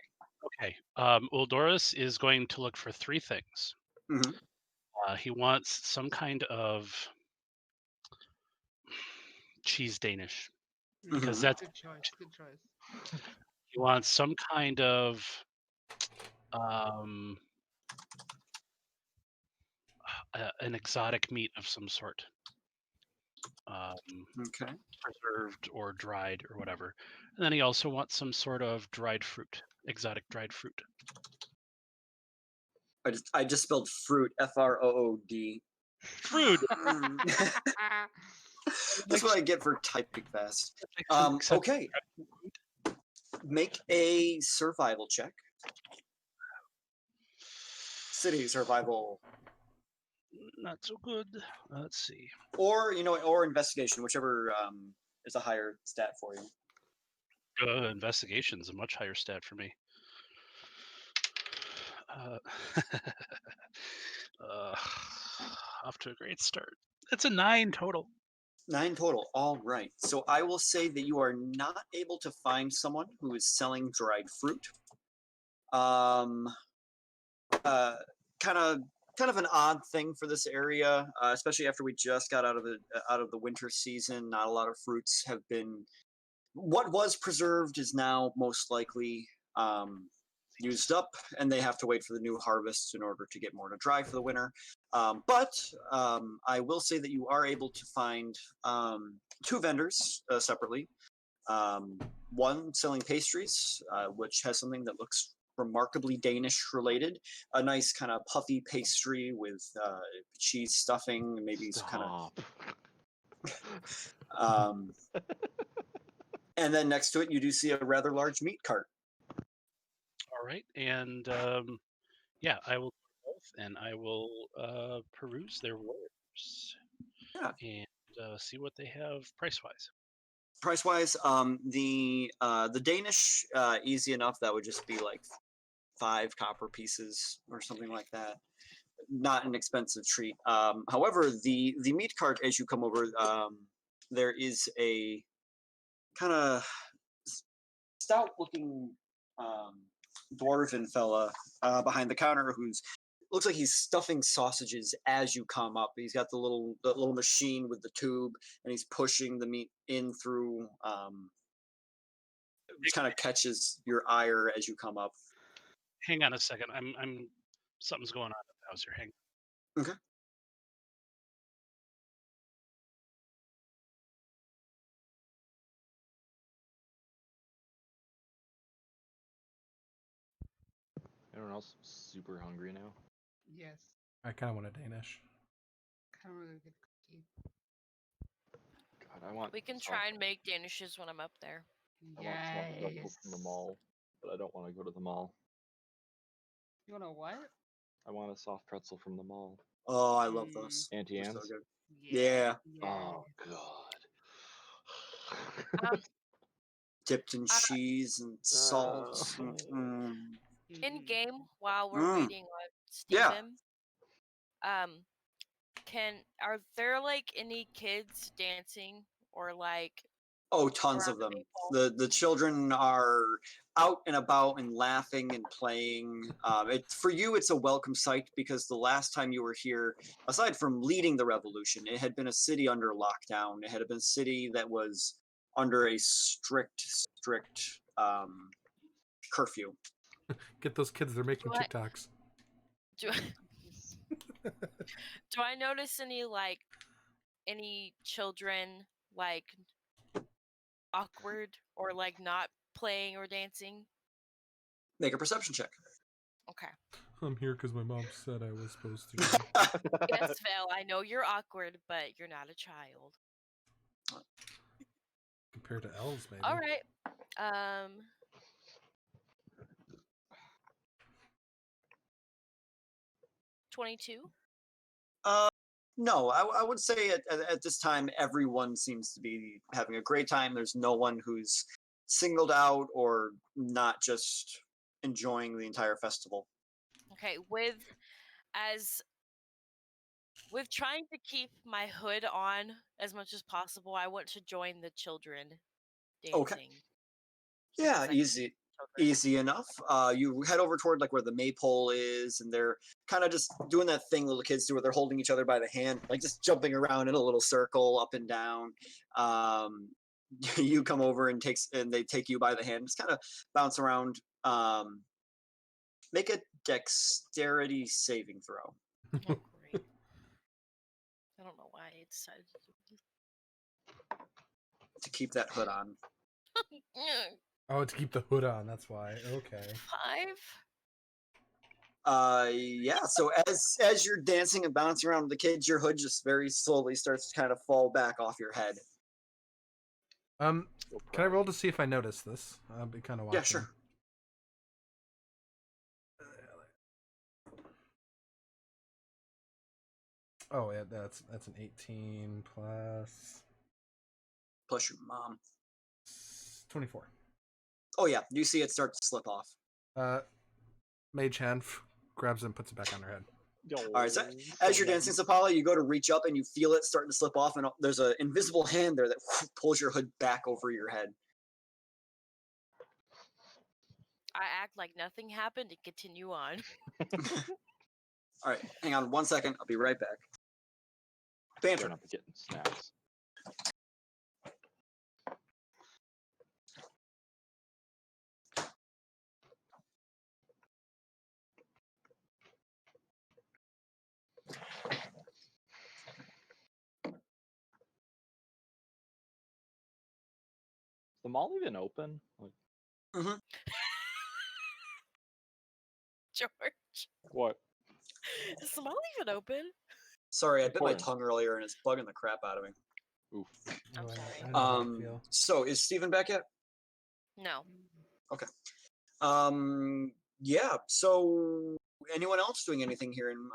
Okay. Uldoris is going to look for three things.
Mhm.
He wants some kind of cheese Danish because
Mhm.
that's
Good choice. Good choice.
he wants some kind of um, an exotic meat of some sort,
Okay.
preserved or dried or whatever. And then he also wants some sort of dried fruit, exotic dried fruit.
I just spelled fruit, F-R-O-O-D.
Fruit.
That's what I get for typing fast.
Makes some sense.
Okay. Make a survival check. City survival,
Not so good. Let's see.
or or investigation, whichever is a higher stat for you.
Investigation's a much higher stat for me. Uh, off to a great start. It's a 9 total.
9 total. All right. So I will say that you are not able to find someone who is selling dried fruit. Kind of an odd thing for this area, especially after we just got out of the winter season. Not a lot of fruits have been. What was preserved is now most likely used up, and they have to wait for the new harvests in order to get more to dry for the winter. But I will say that you are able to find 2 vendors separately. One selling pastries, which has something that looks remarkably Danish related. A nice kind of puffy pastry with cheese stuffing, maybe some kind of. And then next to it, you do see a rather large meat cart.
All right, and yeah, I will do both, and I will peruse their wares.
Yeah.
And see what they have price wise.
Price wise, the Danish, easy enough. That would just be like 5 copper pieces or something like that. Not an expensive treat. However, the meat cart, as you come over, there is a kind of stout-looking dwarven fella behind the counter who's looks like he's stuffing sausages as you come up. He's got the little machine with the tube, and he's pushing the meat in through. Which kind of catches your ire as you come up.
Hang on a second. I'm something's going on in the house here. Hang on.
Okay.
Everyone else super hungry now.
Yes.
I kind of want a Danish.
Kind of a good cookie.
God, I want.
We can
soft-
try and make danishes when I'm up there.
I want soft pretzel from the mall, but I don't want to go to the mall.
You want to what?
I want a soft pretzel from the mall.
Oh, I love those.
Auntie
They're
Anne's.
so good. Yeah.
Oh God.
Dipped in cheese and salt.
In game, while we're
Mm.
waiting on
Yeah.
Steven, are there like any kids dancing or like
Oh, tons
around
of
the
them.
maple?
The children are out and about and laughing and playing. For you, it's a welcome sight because the last time you were here, aside from leading the revolution, it had been a city under lockdown. It had been a city that was under a strict curfew.
Get those kids, they're making
What?
TikToks.
Do do I notice any children like awkward or like not playing or dancing?
Make a perception check.
Okay.
I'm here because my mom said I was supposed to.
Yes, Val, I know you're awkward, but you're not a child.
Compared to elves, maybe.
All right. 22.
No, I would say at this time everyone seems to be having a great time. There's no one who's singled out or not just enjoying the entire festival.
Okay, as With trying to keep my hood on as much as possible, I want to join the children
Okay.
dancing.
Yeah,
Because I
easy.
children.
Easy enough. You head over toward like where the maypole is, and they're kind of just doing that thing little kids do, where they're holding each other by the hand, like just jumping around in a little circle up and down. You come over and they take you by the hand, just kind of bounce around. Make a dexterity saving throw
Oh, great. I don't know why I decided to do this.
to keep that hood on.
Oh, to keep the hood on. That's why. Okay.
5.
Yeah. So as you're dancing and bouncing around with the kids, your hood just very slowly starts to kind of fall back off your head.
Can I roll to see if I notice this? I'll be kind of watching.
Yeah, sure.
Oh yeah, that's an 18 plus
Plus your mom.
24.
Oh yeah, you see it start to slip off.
Mage hand grabs it and puts it back on her head.
All right, so as you're dancing, Sapala, you go to reach up and you feel it starting to slip off, and there's an invisible hand there that pulls your hood back over your head.
I act like nothing happened and continue on.
All right, hang on 1 second. I'll be right back. Banter.
Not getting snacks. Is the mall even open? Like,
George,
what?
is the mall even open?
Sorry, I bit my
Important.
tongue earlier and it's bugging the crap out of me.
Oof.
I'm
Oh,
sorry.
I know how you feel.
So is Steven back yet?
No.
Yeah. So anyone else doing anything here in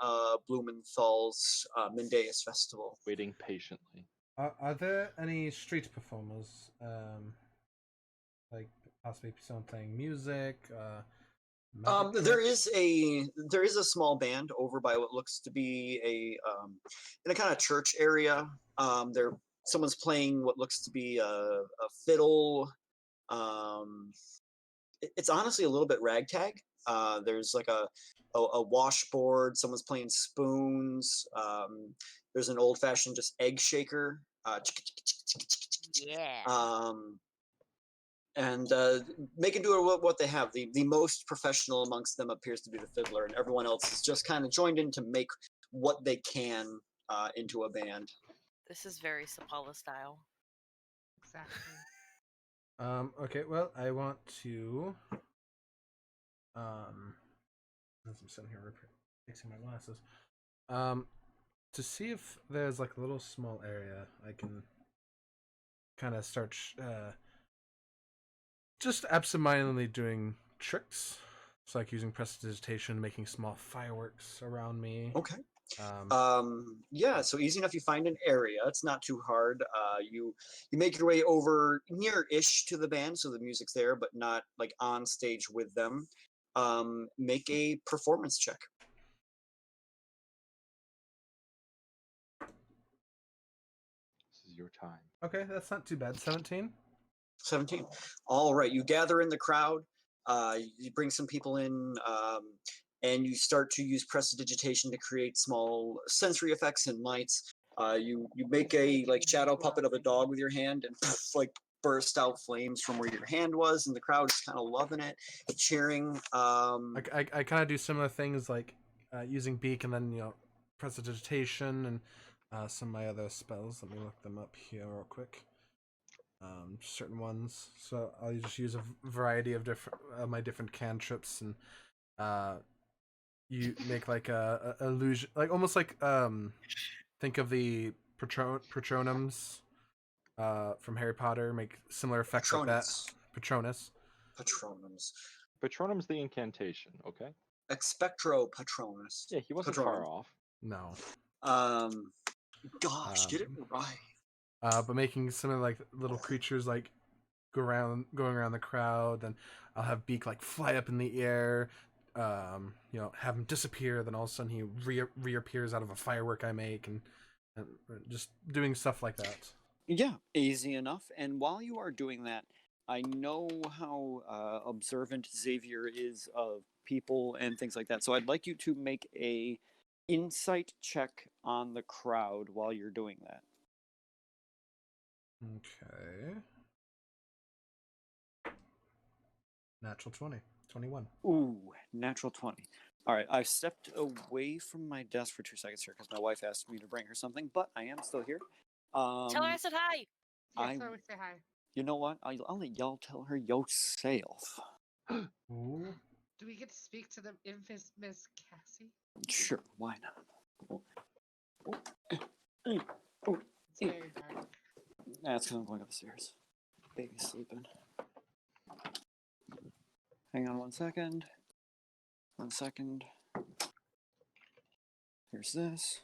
Blumenthal's Mendaeus Festival?
Waiting patiently.
Are there any street performers? Like possibly someone playing music? Magic
There
tricks?
is a small band over by what looks to be in a kind of church area. Someone's playing what looks to be a fiddle. It's honestly a little bit ragtag. There's like a washboard. Someone's playing spoons. There's an old fashioned just egg shaker.
Yeah.
And making do what they have. The most professional amongst them appears to be the fiddler, and everyone else is just kind of joined in to make what they can into a band.
This is very Sapala style.
Exactly.
Okay, well, I want to as I'm sitting here fixing my glasses. To see if there's like a little small area I can kind of start just absentmindedly doing tricks. It's like using prestidigitation, making small fireworks around me.
Okay.
Um,
Yeah, so easy enough. You find an area. It's not too hard. You make your way over near-ish to the band, so the music's there, but not like on stage with them. Make a performance check.
This is your time.
Okay, that's not too bad. 17.
17. All right. You gather in the crowd. You bring some people in, and you start to use prestidigitation to create small sensory effects and lights. You make a like shadow puppet of a dog with your hand, and like burst out flames from where your hand was, and the crowd is kind of loving it, cheering.
I kind of do similar things like using beak and then prestidigitation and some of my other spells. Let me look them up here real quick. Certain ones. So I'll just use a variety of different my different cantrips, and you make like a illusion, like almost like think of the Patronums from Harry Potter. Make similar effects like that. Patronus.
Patronums.
Patronum's the incantation, okay?
Expectro Patronus.
Yeah, he wasn't
Patronum.
far off.
No.
Gosh, get it right.
But making some of like little creatures like going around the crowd, and I'll have beak like fly up in the air, have him disappear. Then all of a sudden he reappears out of a firework I make, and just doing stuff like that.
Yeah, easy enough. And while you are doing that, I know how observant Xavier is of people and things like that. So I'd like you to make a insight check on the crowd while you're doing that.
Okay. Natural 20. 21.
Ooh, natural 20. All right, I've stepped away from my desk for 2 seconds here because my wife asked me to bring her something, but I am still here.
Tell her I said hi.
Yes,
I-
I would say hi.
You know what? I'll let y'all tell her yourself.
Ooh.
Do we get to speak to the infamous Miss Cassie?
Sure, why not?
It's very dark.
That's because I'm going upstairs. Baby's sleeping. Hang on 1 second. 1 second. Here's this.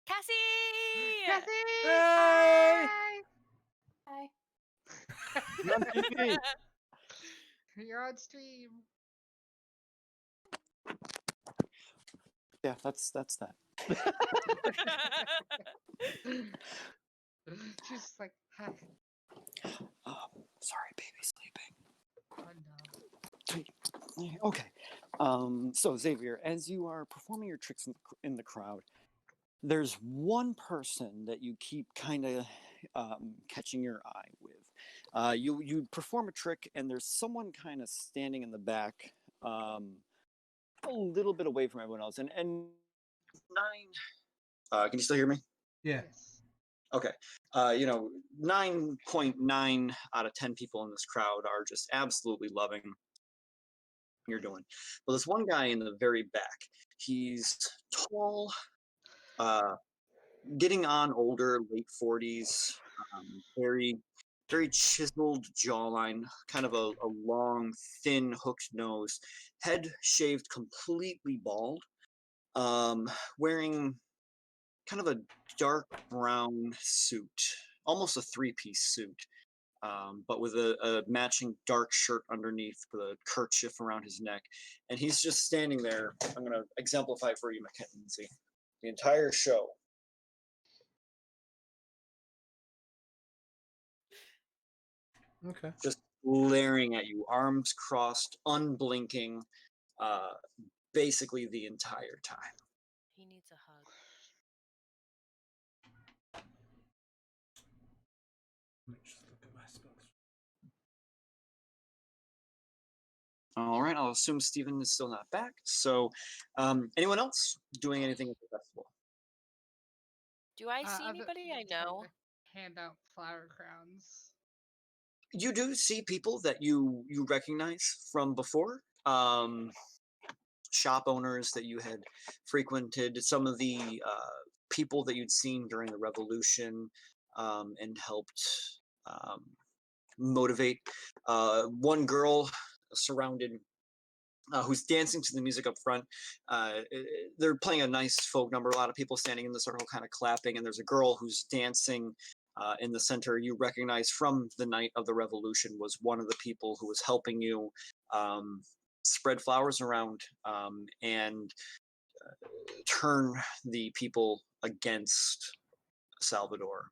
Cassie!
Cassie!
Hey!
Hi!
You're on TV.
You're on stream.
Yeah, that's that.
She's just like, hi.
Sorry, baby's sleeping.
Oh no.
Okay. So Xavier, as you are performing your tricks in the crowd, there's one person that you keep kind of catching your eye with. You perform a trick, and there's someone kind of standing in the back, a little bit away from everyone else. And 9. Can you still hear me?
Yeah.
Yes.
Okay. 9.9 out of 10 people in this crowd are just absolutely loving what you're doing. Well, there's one guy in the very back. He's tall, getting on older, late 40s, very, very chiseled jawline, kind of a long, thin, hooked nose, head shaved completely bald, wearing kind of a dark brown suit, almost a 3-piece suit, but with a matching dark shirt underneath with a kerchief around his neck. And he's just standing there. I'm going to exemplify for you, Mackenzie. The entire show.
Okay.
Just glaring at you, arms crossed, unblinking, basically the entire time.
He needs a hug.
Let me just look at my spells.
All right, I'll assume Stephen is still not back. So, anyone else doing anything at the festival?
Do I see
Other-
anybody I
trying
know?
to hand out flower crowns.
You do see people that you recognize from before. Shop owners that you had frequented, some of the people that you'd seen during the revolution and helped motivate. One girl surrounded who's dancing to the music up front. They're playing a nice folk number. A lot of people standing in the circle kind of clapping, and there's a girl who's dancing in the center. You recognize from the night of the revolution was one of the people who was helping you spread flowers around and turn the people against Salvador.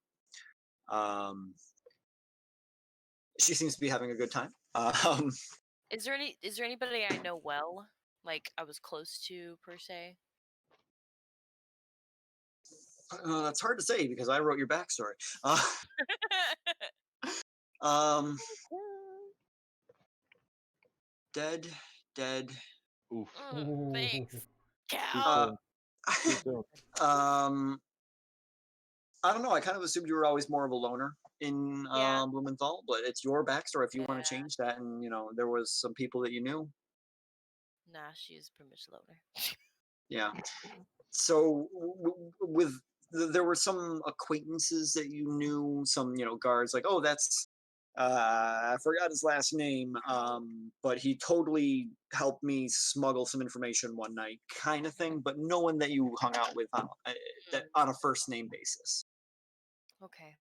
She seems to be having a good time.
Is there anybody I know well? Like I was close to per se?
That's hard to say because I wrote your backstory. Dead.
Oof.
Thanks.
Too
Cal.
soon. Too soon.
I don't know. I kind of assumed you were always more of a loner in
Yeah.
Blumenthal, but it's your backstory if you want to
Yeah.
change that. And there was some people that you knew.
Nah, she's pretty much loner.
Yeah. So there were some acquaintances that you knew, some guards like, oh, that's I forgot his last name, but he totally helped me smuggle some information one night, kind of thing. But no one that you hung out with on a first name basis.
Okay.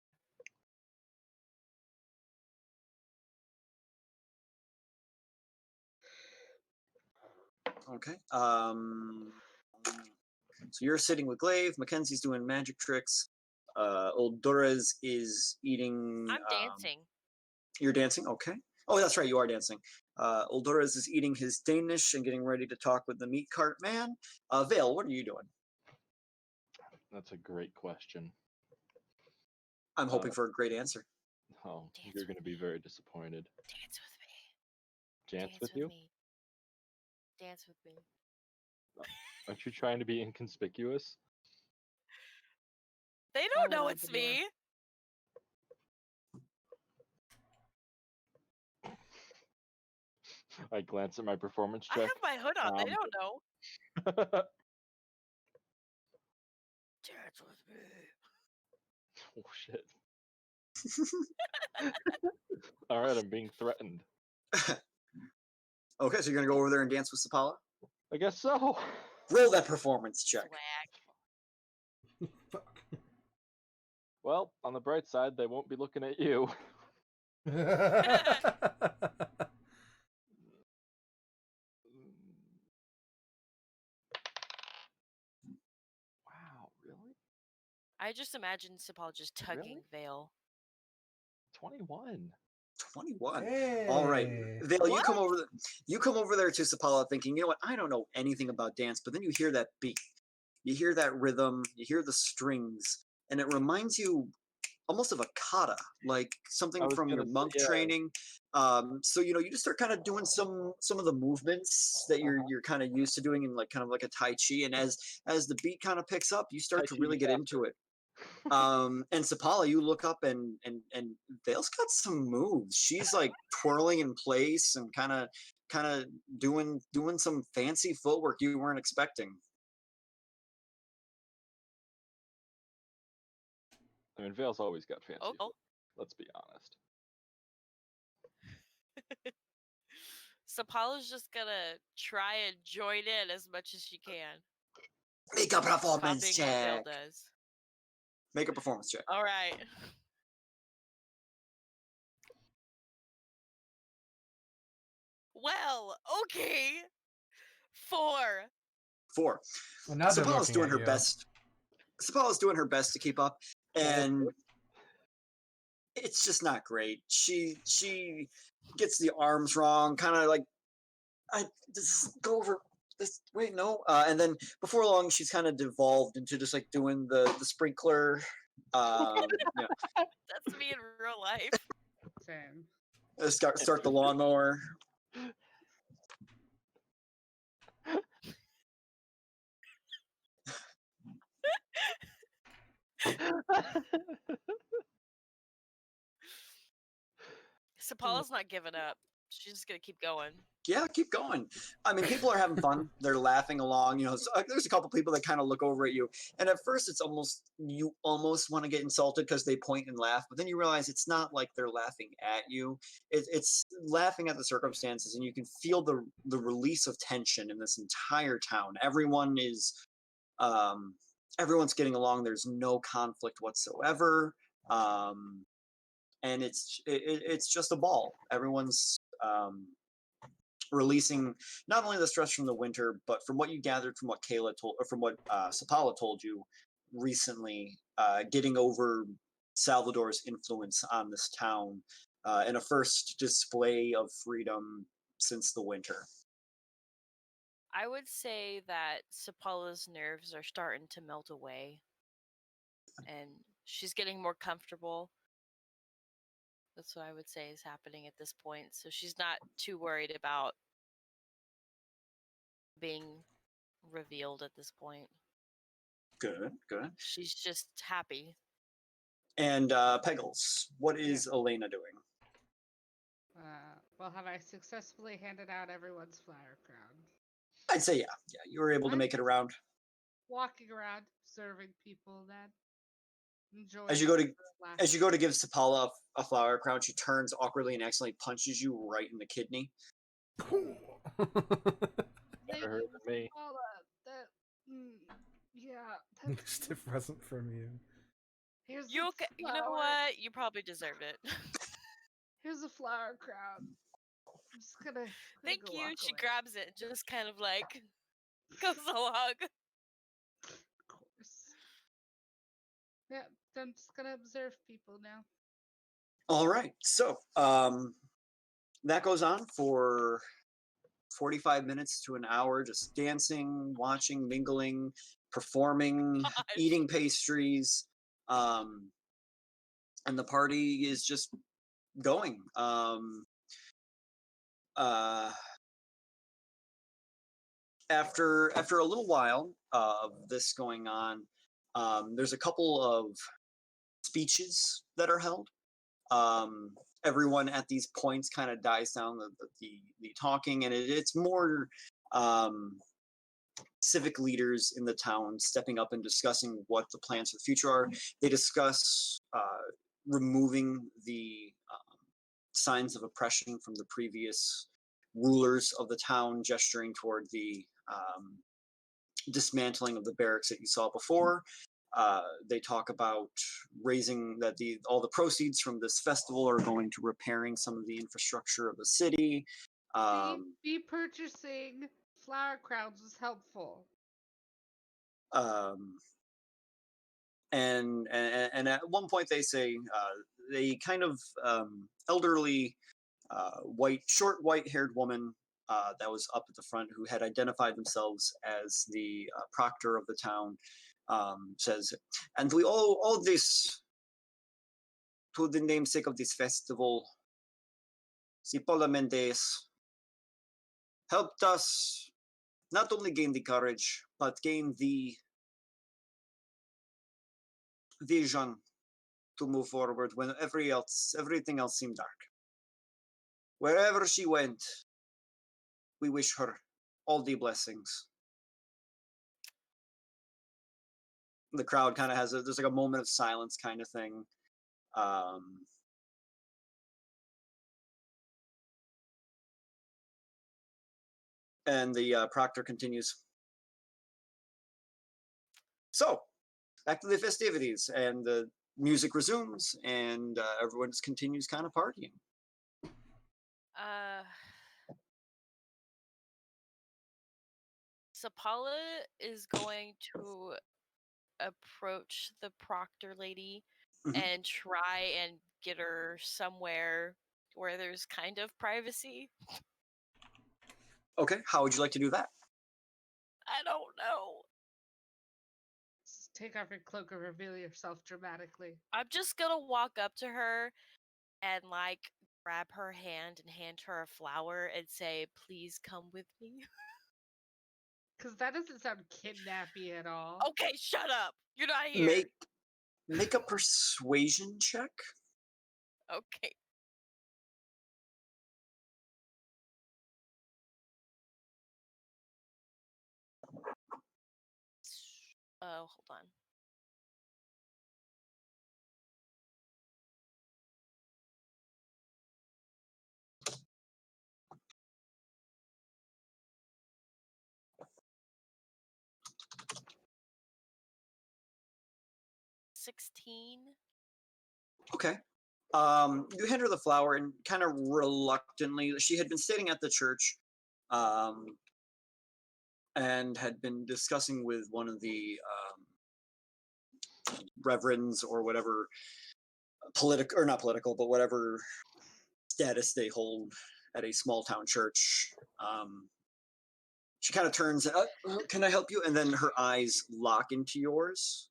Okay. So you're sitting with Glaive. Mackenzie's doing magic tricks. Old Doras is eating.
I'm dancing.
You're dancing. Okay. Oh, that's right. You are dancing. Old Doras is eating his Danish and getting ready to talk with the meat cart man. Vale, what are you doing?
That's a great question.
I'm hoping for a great answer.
Oh,
Dance
you're going to
with
be
me.
very disappointed.
Dance with me.
Dance with you?
me. Dance with me.
Aren't you trying to be inconspicuous?
They
I
don't know
love
it's
the door.
me.
I glance at my performance
I
check.
have my hood on. They
Um,
don't know. Dance with me.
Oh shit. All right, I'm being threatened.
Okay, so you're gonna go over there and dance with Sapala?
I guess so.
Roll that performance check.
Swag.
Fuck.
Well, on the bright side, they won't be looking at you. Wow, really?
I just imagine Sipal just tugging Vale.
21.
21. All right,
Hey.
Vale, you
What?
come over. You come over there to Sapala, thinking, you know what? I don't know anything about dance, but then you hear that beat, you hear that rhythm, you hear the strings, and it reminds you almost of a kata, like something
I was
from your
gonna say,
monk
yeah.
training. So you know, you just start kind of doing some of the movements that you're kind of used to doing in like kind of like a tai chi, and as the beat kind of picks up, you start
Tai
to
Chi
really get
faster.
into it. And Sapala, you look up and Vale's got some moves. She's like twirling in place and kind of doing some fancy footwork you weren't expecting.
I mean, Vale's always got fancy.
Oh.
foot, Let's be honest.
Sapala's just gonna try and join in as much as she can.
Make a performance
Copying what Vale
check.
does.
Make a performance check.
All right. Well, okay. 4.
4.
Well, now they're
Sapala's
looking
doing
at
her
you.
best. Sapala's doing her best to keep up, and it's just not great. She gets the arms wrong, kind of like I just go over this. Wait, no, and then before long, she's kind of devolved into just like doing the sprinkler. Yeah,
That's me in real life.
Same.
start the lawnmower.
Sapala's not giving up. She's just gonna keep going.
Yeah, keep going. I mean, people are having fun. They're laughing along. You know, so, there's a couple people that kind of look over at you, and at first, it's you almost want to get insulted because they point and laugh, but then you realize it's not like they're laughing at you. It's laughing at the circumstances, and you can feel the release of tension in this entire town. Everyone's getting along. There's no conflict whatsoever, and it's just a ball. Everyone's releasing not only the stress from the winter, but from what you gathered from what Kayla told, or from what Sapala told you recently, getting over Salvador's influence on this town in a first display of freedom since the winter.
I would say that Sapala's nerves are starting to melt away. And she's getting more comfortable. That's what I would say is happening at this point. So she's not too worried about being revealed at this point.
Good.
She's just happy.
And Peggles, what is Elena doing?
Well, have I successfully handed out everyone's flower crown?
I'd say yeah. You were able to make it around.
Walking around, serving people, then enjoying.
As you go to give Sapala a flower crown, she turns awkwardly and accidentally punches you right in the kidney.
Never heard of me.
Yeah.
Stiff present from you.
Here's
You know what? You probably deserved it.
Here's a flower crown. I'm just gonna
Thank
go
you.
walk
She
away.
grabs it, and just kind of like goes along.
Of course. Yeah, I'm just gonna observe people now.
All right. So that goes on for 45 minutes to an hour, just dancing, watching, mingling, performing,
Gosh.
eating pastries. And the party is just going. Uh, after a little while of this going on, there's a couple of speeches that are held. Um, Everyone at these points kind of dies down the talking, and it's more civic leaders in the town stepping up and discussing what the plans for the future are. They discuss removing the signs of oppression from the previous rulers of the town, gesturing toward the dismantling of the barracks that you saw before. They talk about raising that all the proceeds from this festival are going to repairing some of the infrastructure of the city.
Be purchasing flower crowns was helpful.
And at one point they say they kind of elderly short white-haired woman that was up at the front who had identified themselves as the proctor of the town says, and we owe all this to the namesake of this festival. Cipolla Mendez helped us not only gain the courage, but gain the vision to move forward when everything else seemed dark. Wherever she went, we wish her all the blessings. The crowd kind of there's like a moment of silence kind of thing. And the proctor continues. So, back to the festivities, and the music resumes, and everyone just continues kind of partying.
Sapala is going to approach the proctor lady
Mhm.
and try and get her somewhere where there's kind of privacy.
Okay, how would you like to do that?
I don't know.
Just take off your cloak and reveal yourself dramatically.
I'm just gonna walk up to her and like grab her hand and hand her a flower and say, "Please come with me."
Because that doesn't sound kidnappy at all.
Okay, shut up. You're not here.
Make a persuasion check.
Okay. Hold on. $16.
Okay. You hand her the flower, and kind of reluctantly, she had been sitting at the church, and had been discussing with one of the reverends or whatever political, or not political, but whatever status they hold at a small town church. She kind of turns, can I help you? And then her eyes lock into yours.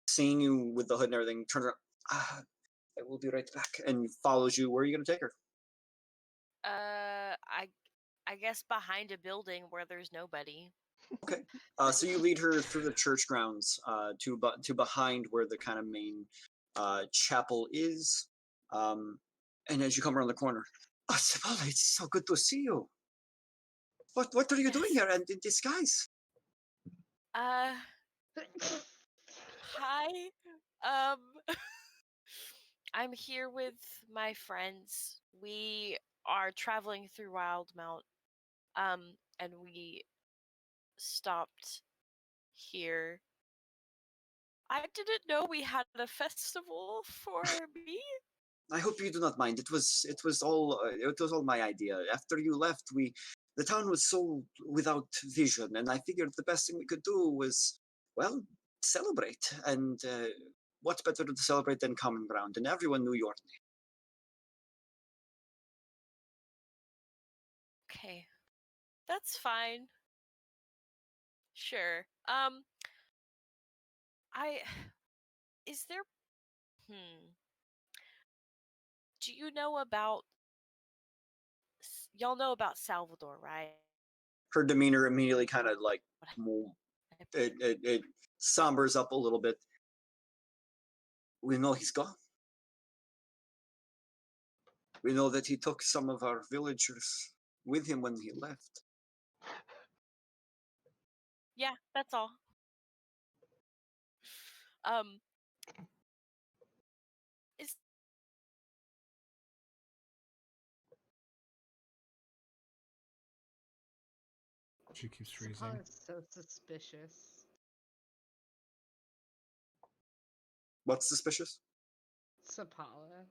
Seeing you with the hood and everything, turns around, I will be right back, and follows you. Where are you going to take her?
I guess behind a building where there's nobody.
Okay. So you lead her through the church grounds to behind where the kind of main chapel is. And as you come around the corner, Sabala, it's so good to see you. What are you doing here and in disguise?
Hi. I'm here with my friends. We are traveling through Wildmount. And we stopped here. I didn't know we had a festival for me.
I hope you do not mind. It was all my idea. After you left, the town was so without vision, and I figured the best thing we could do was, well, celebrate. And what better to celebrate than common ground? And everyone knew your name.
Okay. That's fine. Sure. I is there do you know about y'all know about Salvador, right?
Her demeanor immediately kind of like
What
it sombers up a little bit. We know he's gone. We know that he took some of our villagers with him when he left.
Yeah, that's all. Um, is
She keeps freezing.
Sapala's so suspicious.
What's suspicious?
Sapala.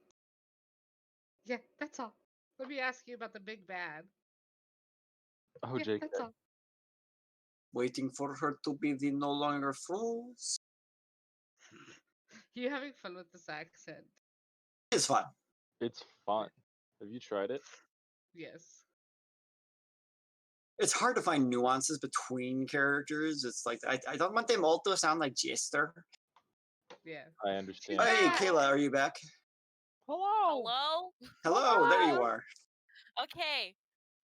Yeah, that's all. Let me ask you about the big bad.
Oh,
Yeah,
Jake.
that's all.
Waiting for her to be the no longer froze.
You having fun with this accent?
It's fun.
It's fun. Have you tried it?
Yes.
It's hard to find nuances between characters. It's like I don't want them all to sound like Jester.
Yeah.
I understand.
Hey,
back.
Kayla, are you back?
Hello.
hello?
Hello, there you
Hello?
are.
Okay.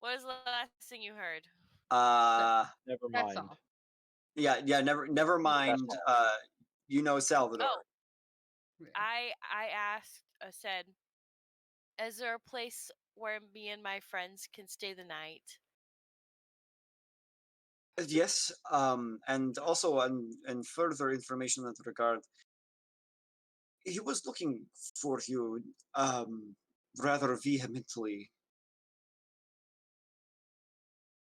What is the last thing you heard?
Never
That's
mind.
all.
Yeah, never mind. You know Salvador.
Oh,
Yeah.
I asked, said, is there a place where me and my friends can stay the night?
Yes, and also and further information in that regard. He was looking for you, rather vehemently.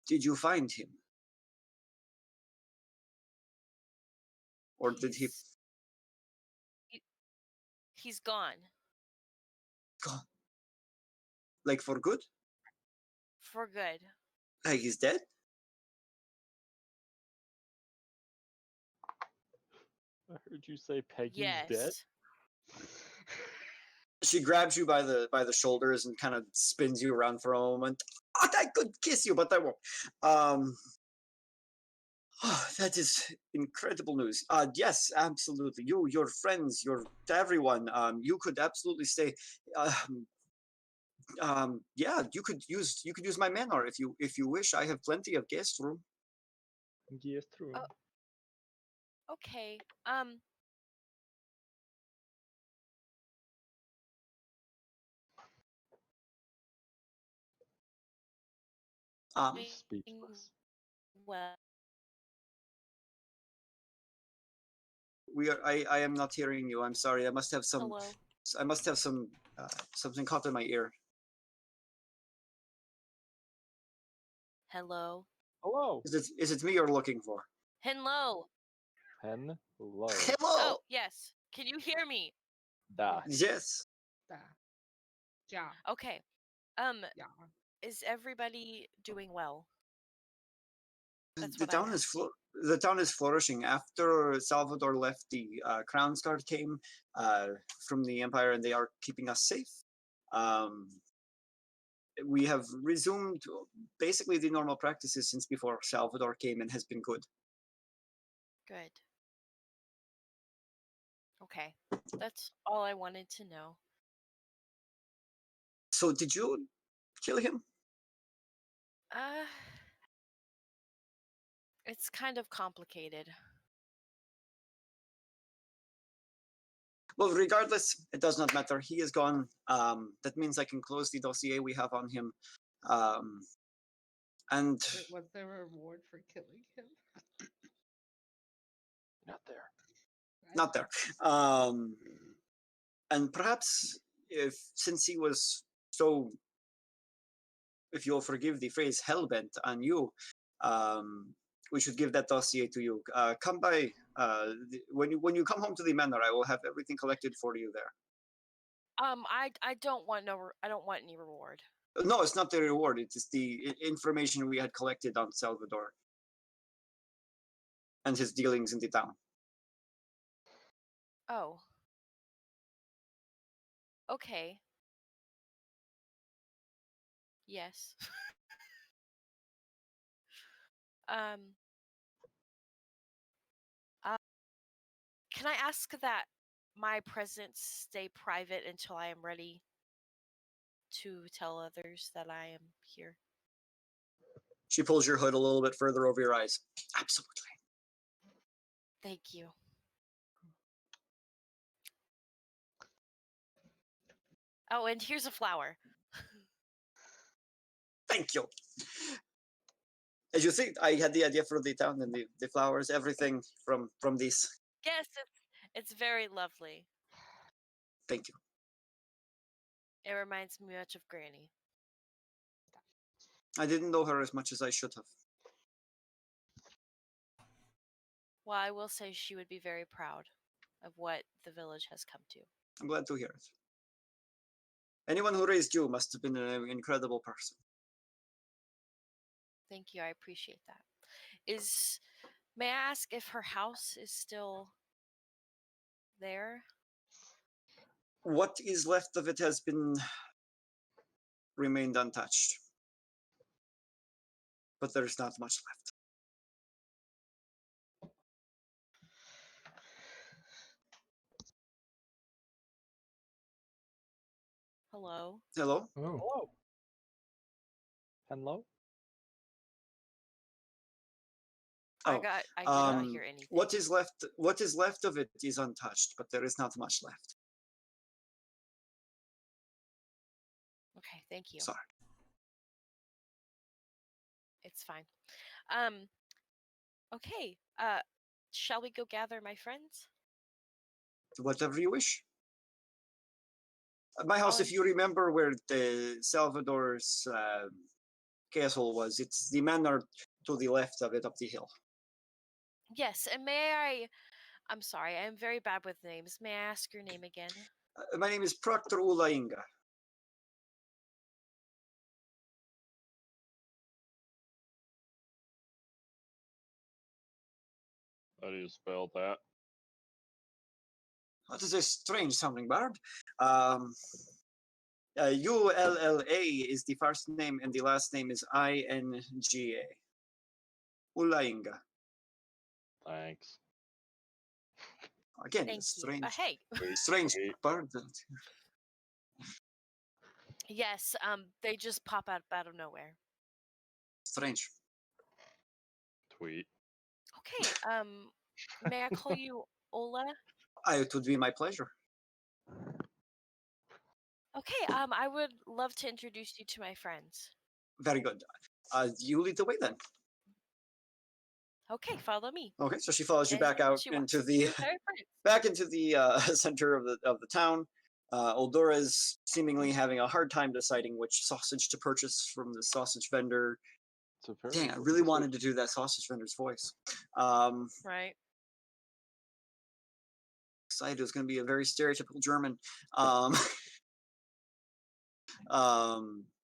Did you find him, or did he?
He's gone.
Gone? Like for good?
For good.
Like he's dead?
I heard you say Peggy's
Yes.
dead.
She grabs you by the shoulders and kind of spins you around for a moment. Oh, I could kiss you, but I won't. That is incredible news. Yes, absolutely. You, your friends, everyone. You could absolutely stay. Yeah, you could use my manor if you wish. I have plenty of guest room.
Yes, true.
Okay.
Speechless.
Well,
I am not hearing you. I'm sorry. I must have some.
hello.
I must have some something caught in my ear.
Hello.
Hello.
Is it me you're looking for?
Hello.
Hello.
Hello.
Oh, yes. Can you hear me?
Da.
Yes.
Da. Ja.
Okay.
Yeah.
Is everybody doing well? That's
The
what I
town is
asked.
the town is flourishing. After Salvador left, the Crown's Guard came from the Empire, and they are keeping us safe. We have resumed basically the normal practices since before Salvador came, and has been good.
Good. Okay. That's all I wanted to know.
So, did you kill him?
It's kind of complicated.
Well, regardless, it does not matter. He is gone. That means I can close the dossier we have on him. And
Wait, what's the reward for killing him?
Not there.
not there. And perhaps since he was so, if you'll forgive the phrase, hellbent on you, we should give that dossier to you. Come by when you come home to the manor. I will have everything collected for you there.
I don't want I don't want any reward.
No, it's not the reward. It is the information we had collected on Salvador and his dealings in the town.
Oh. Okay. Yes. um. Can I ask that my presence stay private until I am ready to tell others that I am here?
She pulls your hood a little bit further over your eyes. Absolutely.
Thank you. Oh, and here's a flower.
Thank you. As you see, I had the idea for the town and the flowers, everything from these.
Yes, it's very lovely.
Thank you.
It reminds me much of Granny.
I didn't know her as much as I should have.
Well, I will say she would be very proud of what the village has come to.
I'm glad to hear it. Anyone who raised you must have been an incredible person.
Thank you. I appreciate that. May I ask if her house is still there?
What is left of it has remained untouched. But there's not much left.
Hello?
Hello?
Oh,
Hello. Hello.
I
Oh,
did not hear anything.
What is left of it is untouched, but there is not much left.
Okay, thank you.
Sorry.
It's fine. Okay. Shall we go gather my friends?
Whatever you wish. My house, if you remember where the Salvador's castle was, it's the manor to the left of it up the hill.
Yes, and I'm sorry, I'm very bad with names. May I ask your name again?
My name is Proctor Ulainga.
How do you spell that?
That is a strange sounding barb. Ulla is the first name and the last name is Inga. Ulainga.
Thanks.
Again,
Thank
it's
you.
strange.
Hey.
Strange
Wait.
bird.
Yes, they just pop out of nowhere.
Strange.
Tweet.
Okay, may I call you Ola?
It would be my pleasure.
Okay, I would love to introduce you to my friends.
Very good. You lead the way then.
Okay, follow me.
Okay, so she follows you
And
back out
she walks
into
us
the
to their friends.
back into the center of the town. Oldora is seemingly having a hard time deciding which sausage to purchase from the sausage vendor.
It's a very
Dang, I
good
really wanted to
decision.
do that sausage vendor's voice.
Right.
Excited it was going to be a very stereotypical German.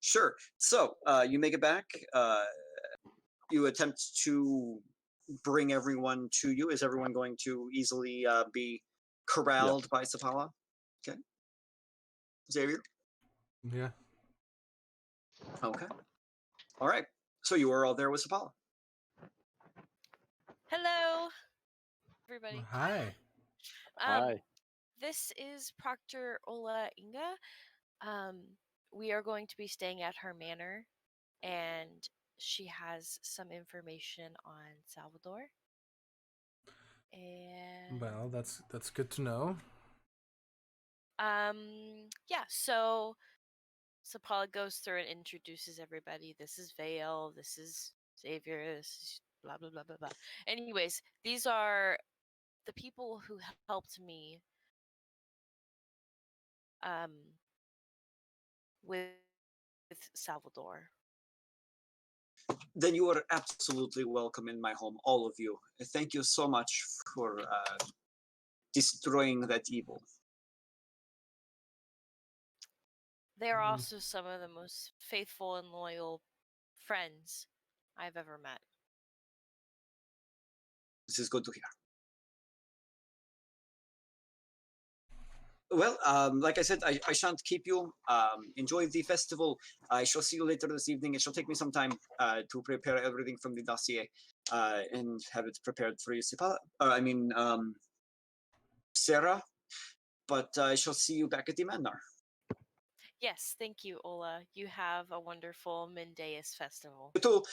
Sure. So you make it back. You attempt to bring everyone to you. Is everyone going to easily be corralled by Sapala? Okay. Xavier?
yeah.
Okay. All right. So you are all there with Sapala.
Hello, everybody.
Hi.
Hi.
This is Proctor Ola Inga. We are going to be staying at her manor, and she has some information on Salvador. And
Well, that's good to know.
yeah, so Sapala goes through and introduces everybody. This is Vale, this is Xavier, this is blah blah blah blah blah. Anyways, these are the people who helped me with Salvador.
Then you are absolutely welcome in my home, all of you. Thank you so much for destroying that evil.
They're
Mm.
also some of the most faithful and loyal friends I've ever met.
This is good to hear. Well, like I said, I shan't keep you. Enjoy the festival. I shall see you later this evening. It shall take me some time to prepare everything from the dossier and have it prepared for you, Sarah. But I shall see you back at the manor.
Yes, thank you, Ola. You have a wonderful Mendeus festival.
You too.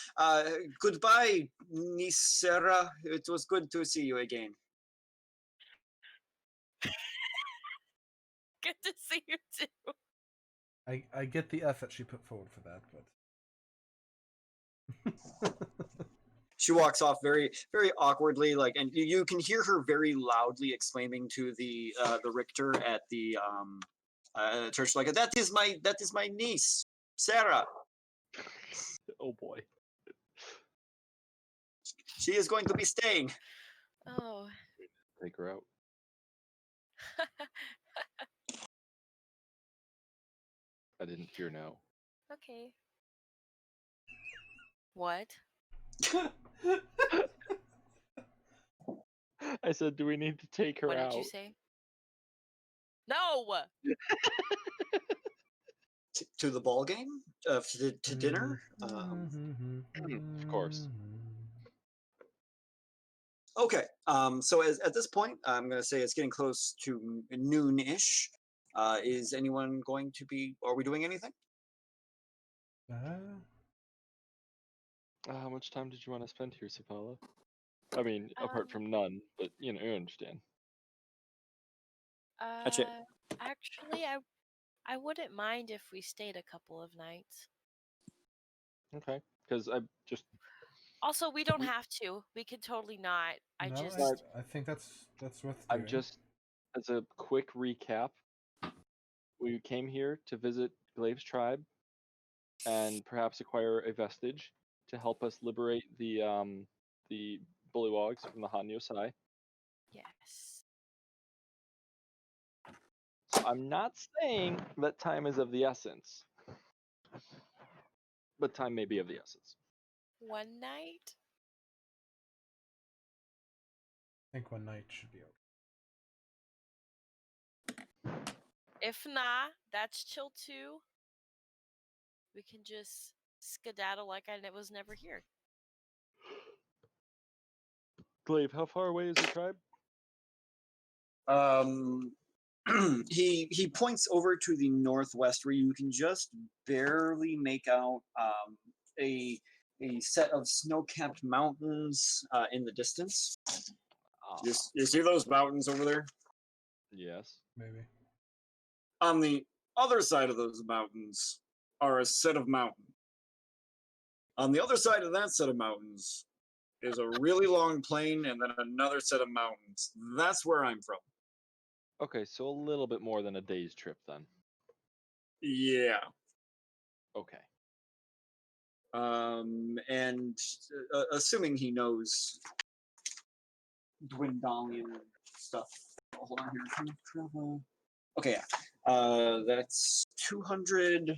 Goodbye, niece Sarah. It was good to see you again.
Good to see you too.
I get the effort she put forward for that, but
She walks off very, very awkwardly, and you can hear her very loudly exclaiming to the Richter at the church, like, that is my niece, Sarah.
Oh boy.
She is going to be staying.
Oh.
Take her out. I didn't hear no.
Okay. What?
I said, do we need to take her
What
out?
did you say? No!
To the ball game, to dinner.
Of course.
Okay. So at this point, I'm going to say it's getting close to noon-ish. Is anyone going to be? Are we doing anything?
How much time did you want to spend here, Sapala? I mean, apart
Um,
from none, but you understand.
Gotcha.
Actually, I wouldn't mind if we stayed a couple of nights.
Okay, because I just
Also, we don't have to. We could totally not. I
no,
just
I think that's worth doing.
I'm just as a quick recap. We came here to visit Glaive's tribe and perhaps acquire a vestige to help us liberate the bullywogs from the Hanyo Sai.
yes.
So I'm not saying that time is of the essence, but time may be of the essence.
One night?
I think one night should be okay.
If not, that's chill too. We can just skedaddle like I was never here.
Glaive, how far away is the tribe?
He points over to the northwest, where you can just barely make out a set of snow-capped mountains in the distance.
You see those mountains over there?
Yes.
Maybe.
On the other side of those mountains are a set of mountains. On the other side of that set of mountains is a really long plain and then another set of mountains. That's where I'm from.
Okay, so a little bit more than a day's trip then.
Yeah.
Okay.
And assuming he knows Dwindalian stuff. Hold on here. Travel. Okay, yeah. That's 200.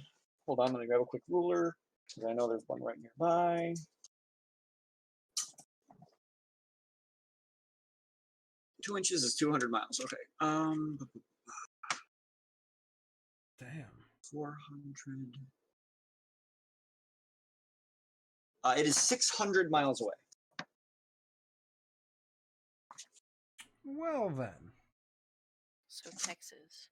Hold on, I'm gonna grab a quick ruler because I know there's one right nearby. Two inches is 200 miles. Okay.
Damn.
400. It is 600 miles away.
Well then.
So Texas.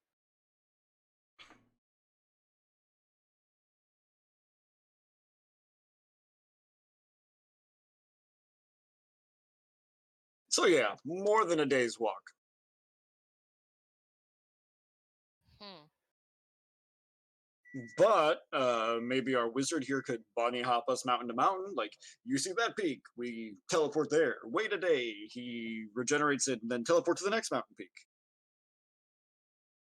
So yeah, more than a day's walk. But maybe our wizard here could bunny hop us mountain to mountain. Like, you see that peak, we teleport there. Wait a day, he regenerates it, and then teleport to the next mountain peak.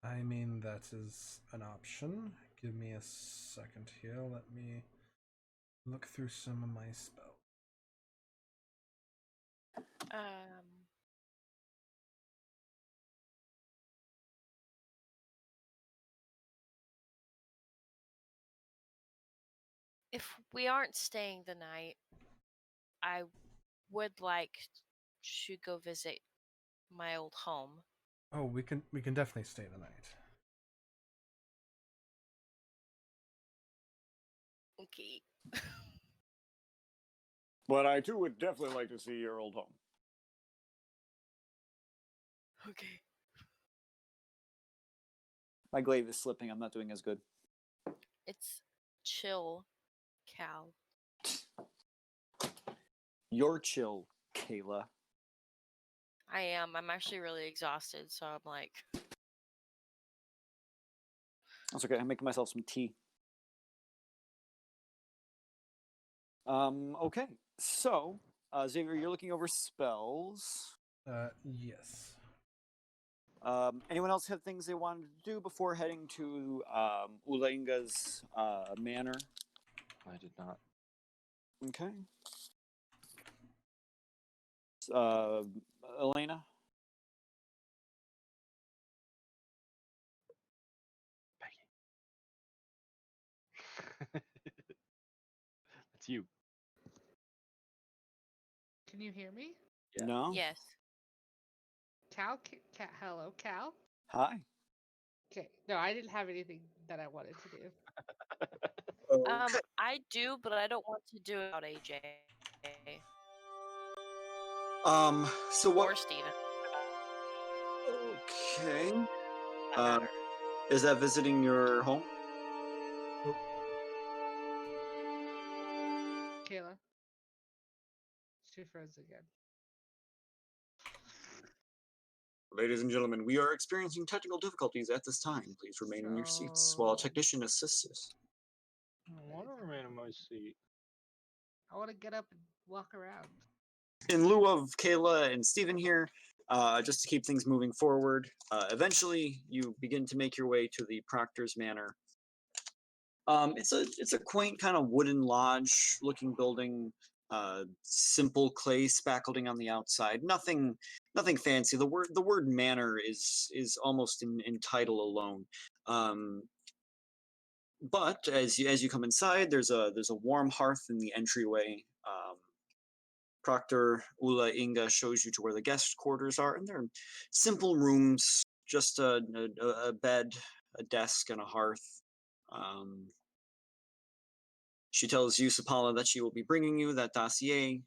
I mean, that is an option. Give me a second here. Let me look through some of my spells.
If we aren't staying the night, I would like to go visit my old home.
Oh, we can definitely stay the night.
Okay.
But I too would definitely like to see your old home.
Okay.
My glaive is slipping. I'm not doing as good.
It's chill, Cal.
You're chill, Kayla.
I am. I'm actually really exhausted, so I'm like,
That's okay. I'm making myself some tea. Okay. So, Xavier, you're looking over spells.
Yes.
Anyone else have things they wanted to do before heading to Ulainga's manor?
I did not.
Okay. Elena?
That's you.
Can you hear me?
Yeah.
No?
yes.
Cal, hello, Cal.
Hi.
Okay. No, I didn't have anything that I wanted to do.
Okay.
I do, but I don't want to do it without AJ
So
or
what?
Steven.
Okay.
That
Uh,
matter.
is that visiting your home?
Kayla. Two friends again.
Ladies and gentlemen, we are experiencing technical difficulties at this time. Please remain in your seats while a
So-
technician assists us.
I want to remain in my seat.
I want to get up and walk around.
In lieu of Kayla and Steven here, just to keep things moving forward, eventually you begin to make your way to the Proctor's Manor. It's a quaint kind of wooden lodge looking building, simple clay spackling on the outside. Nothing fancy. The word manor is almost in title alone. But as you come inside, there's a warm hearth in the entryway. Proctor Ula Inga shows you to where the guest quarters are, and they're simple rooms, just a bed, a desk, and a hearth. She tells you, Sapala, that she will be bringing you that dossier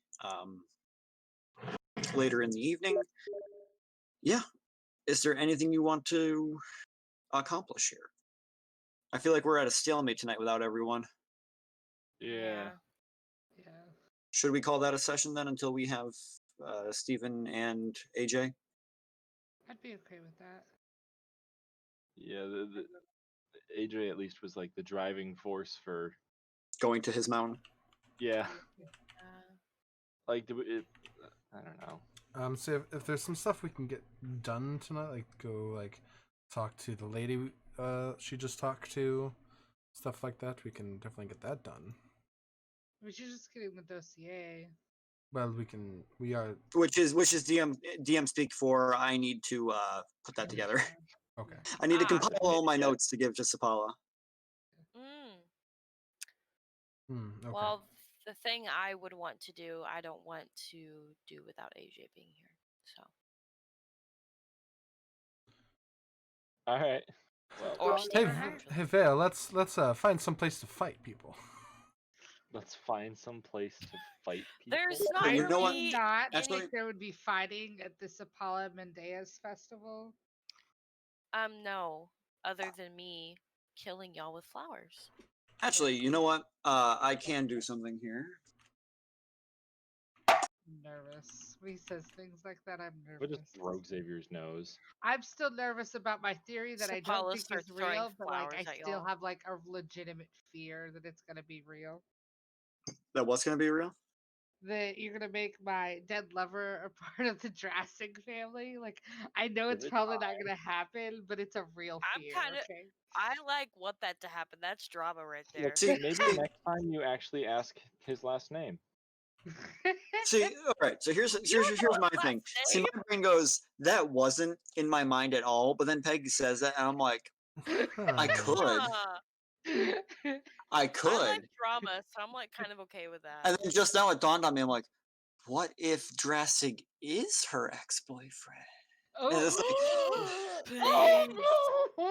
later in the evening. Yeah. Is there anything you want to accomplish here? I feel like we're at a stalemate tonight without everyone.
Yeah.
Yeah.
Should we call that a session then until we have Stephen and AJ?
I'd be okay with that.
Yeah. The AJ at least was like the driving force for.
Going to his mountain?
Yeah.
Uh,
Like I don't know.
So if there's some stuff we can get done tonight, like go like talk to the lady she just talked to, stuff like that, we can definitely get that done.
We should just get in the dossier.
Well, we are
Which is DM speak for. I need to put that together.
okay.
I need to
Ah.
compile all my notes to give to Sapala.
Okay.
Well, the thing I would want to do, I don't want to do without AJ being here. So.
All right.
Or
Well,
Steven,
hey,
actually.
Hey Vale, let's find some place to fight people.
Let's find some place to fight people.
There's
But
not
you know what?
really
not
Actually-
think there would be fighting at the Sapala Mendeas festival.
No, other than me killing y'all with flowers.
Actually, you know what? I can do something here.
Nervous. When he says things like that, I'm
We'll
nervous.
just throw Xavier's nose.
I'm still nervous about my theory that I don't
Sapala
think is
starts throwing
real, but like I
flowers at
still
y'all.
have like a legitimate fear that it's gonna be real.
That what's going to be real?
That you're gonna make my dead lover a part of the Drassig family. Like I know
Give
it's
it
probably not gonna happen, but it's a real
I'm
fear.
kinda-
Okay.
I like want that to happen. That's drama right there.
Look,
See-
maybe next time you actually ask his last name.
See, all right. So here's my thing. See, my brain goes, that wasn't in my mind at all. But then Peggy says that, and I'm like, I could.
Ah,
I could.
I like drama, so I'm like kind of okay with that.
And then just now it dawned on me, I'm like, what if Drassig is her ex-boyfriend? And it's like,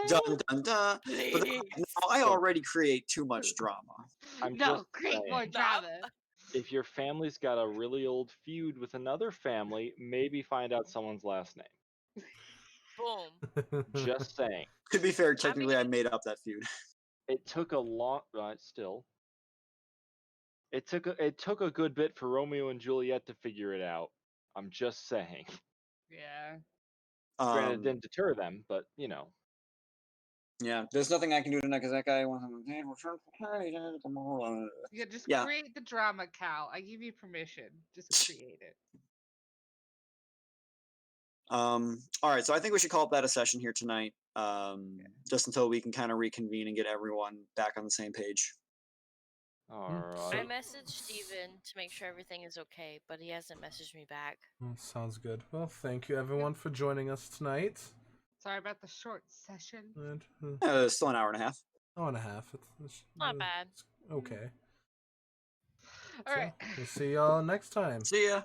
dun dun dun. But then, no, I already create too much drama.
I'm
No,
just
create more
saying,
drama.
if your family's got a really old feud with another family, maybe find out someone's last name.
Boom.
Just saying.
To be fair, technically I
mean-
made up that feud.
It took a long, still. It took a good bit for Romeo and Juliet to figure it out. I'm just saying.
Yeah.
Granted, it didn't deter them, but you know.
Yeah, there's nothing I can do tonight because that guy wants to tomorrow.
Yeah, just
Yeah.
create the drama, Cal. I give you permission. Just create it.
All right, so I think we should call up that a session here tonight. Just until we can kind of reconvene and get everyone back on the same page.
All
I
right.
messaged Steven to make sure everything is okay, but he hasn't messaged me back.
Sounds good. Well, thank you everyone for joining us tonight.
Sorry about the short session.
And,
Still an hour and a half.
hour and a half. It's
Not bad.
it's okay.
All right.
We'll see y'all next time.
See ya.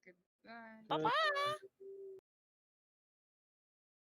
Goodbye.
Bye bye.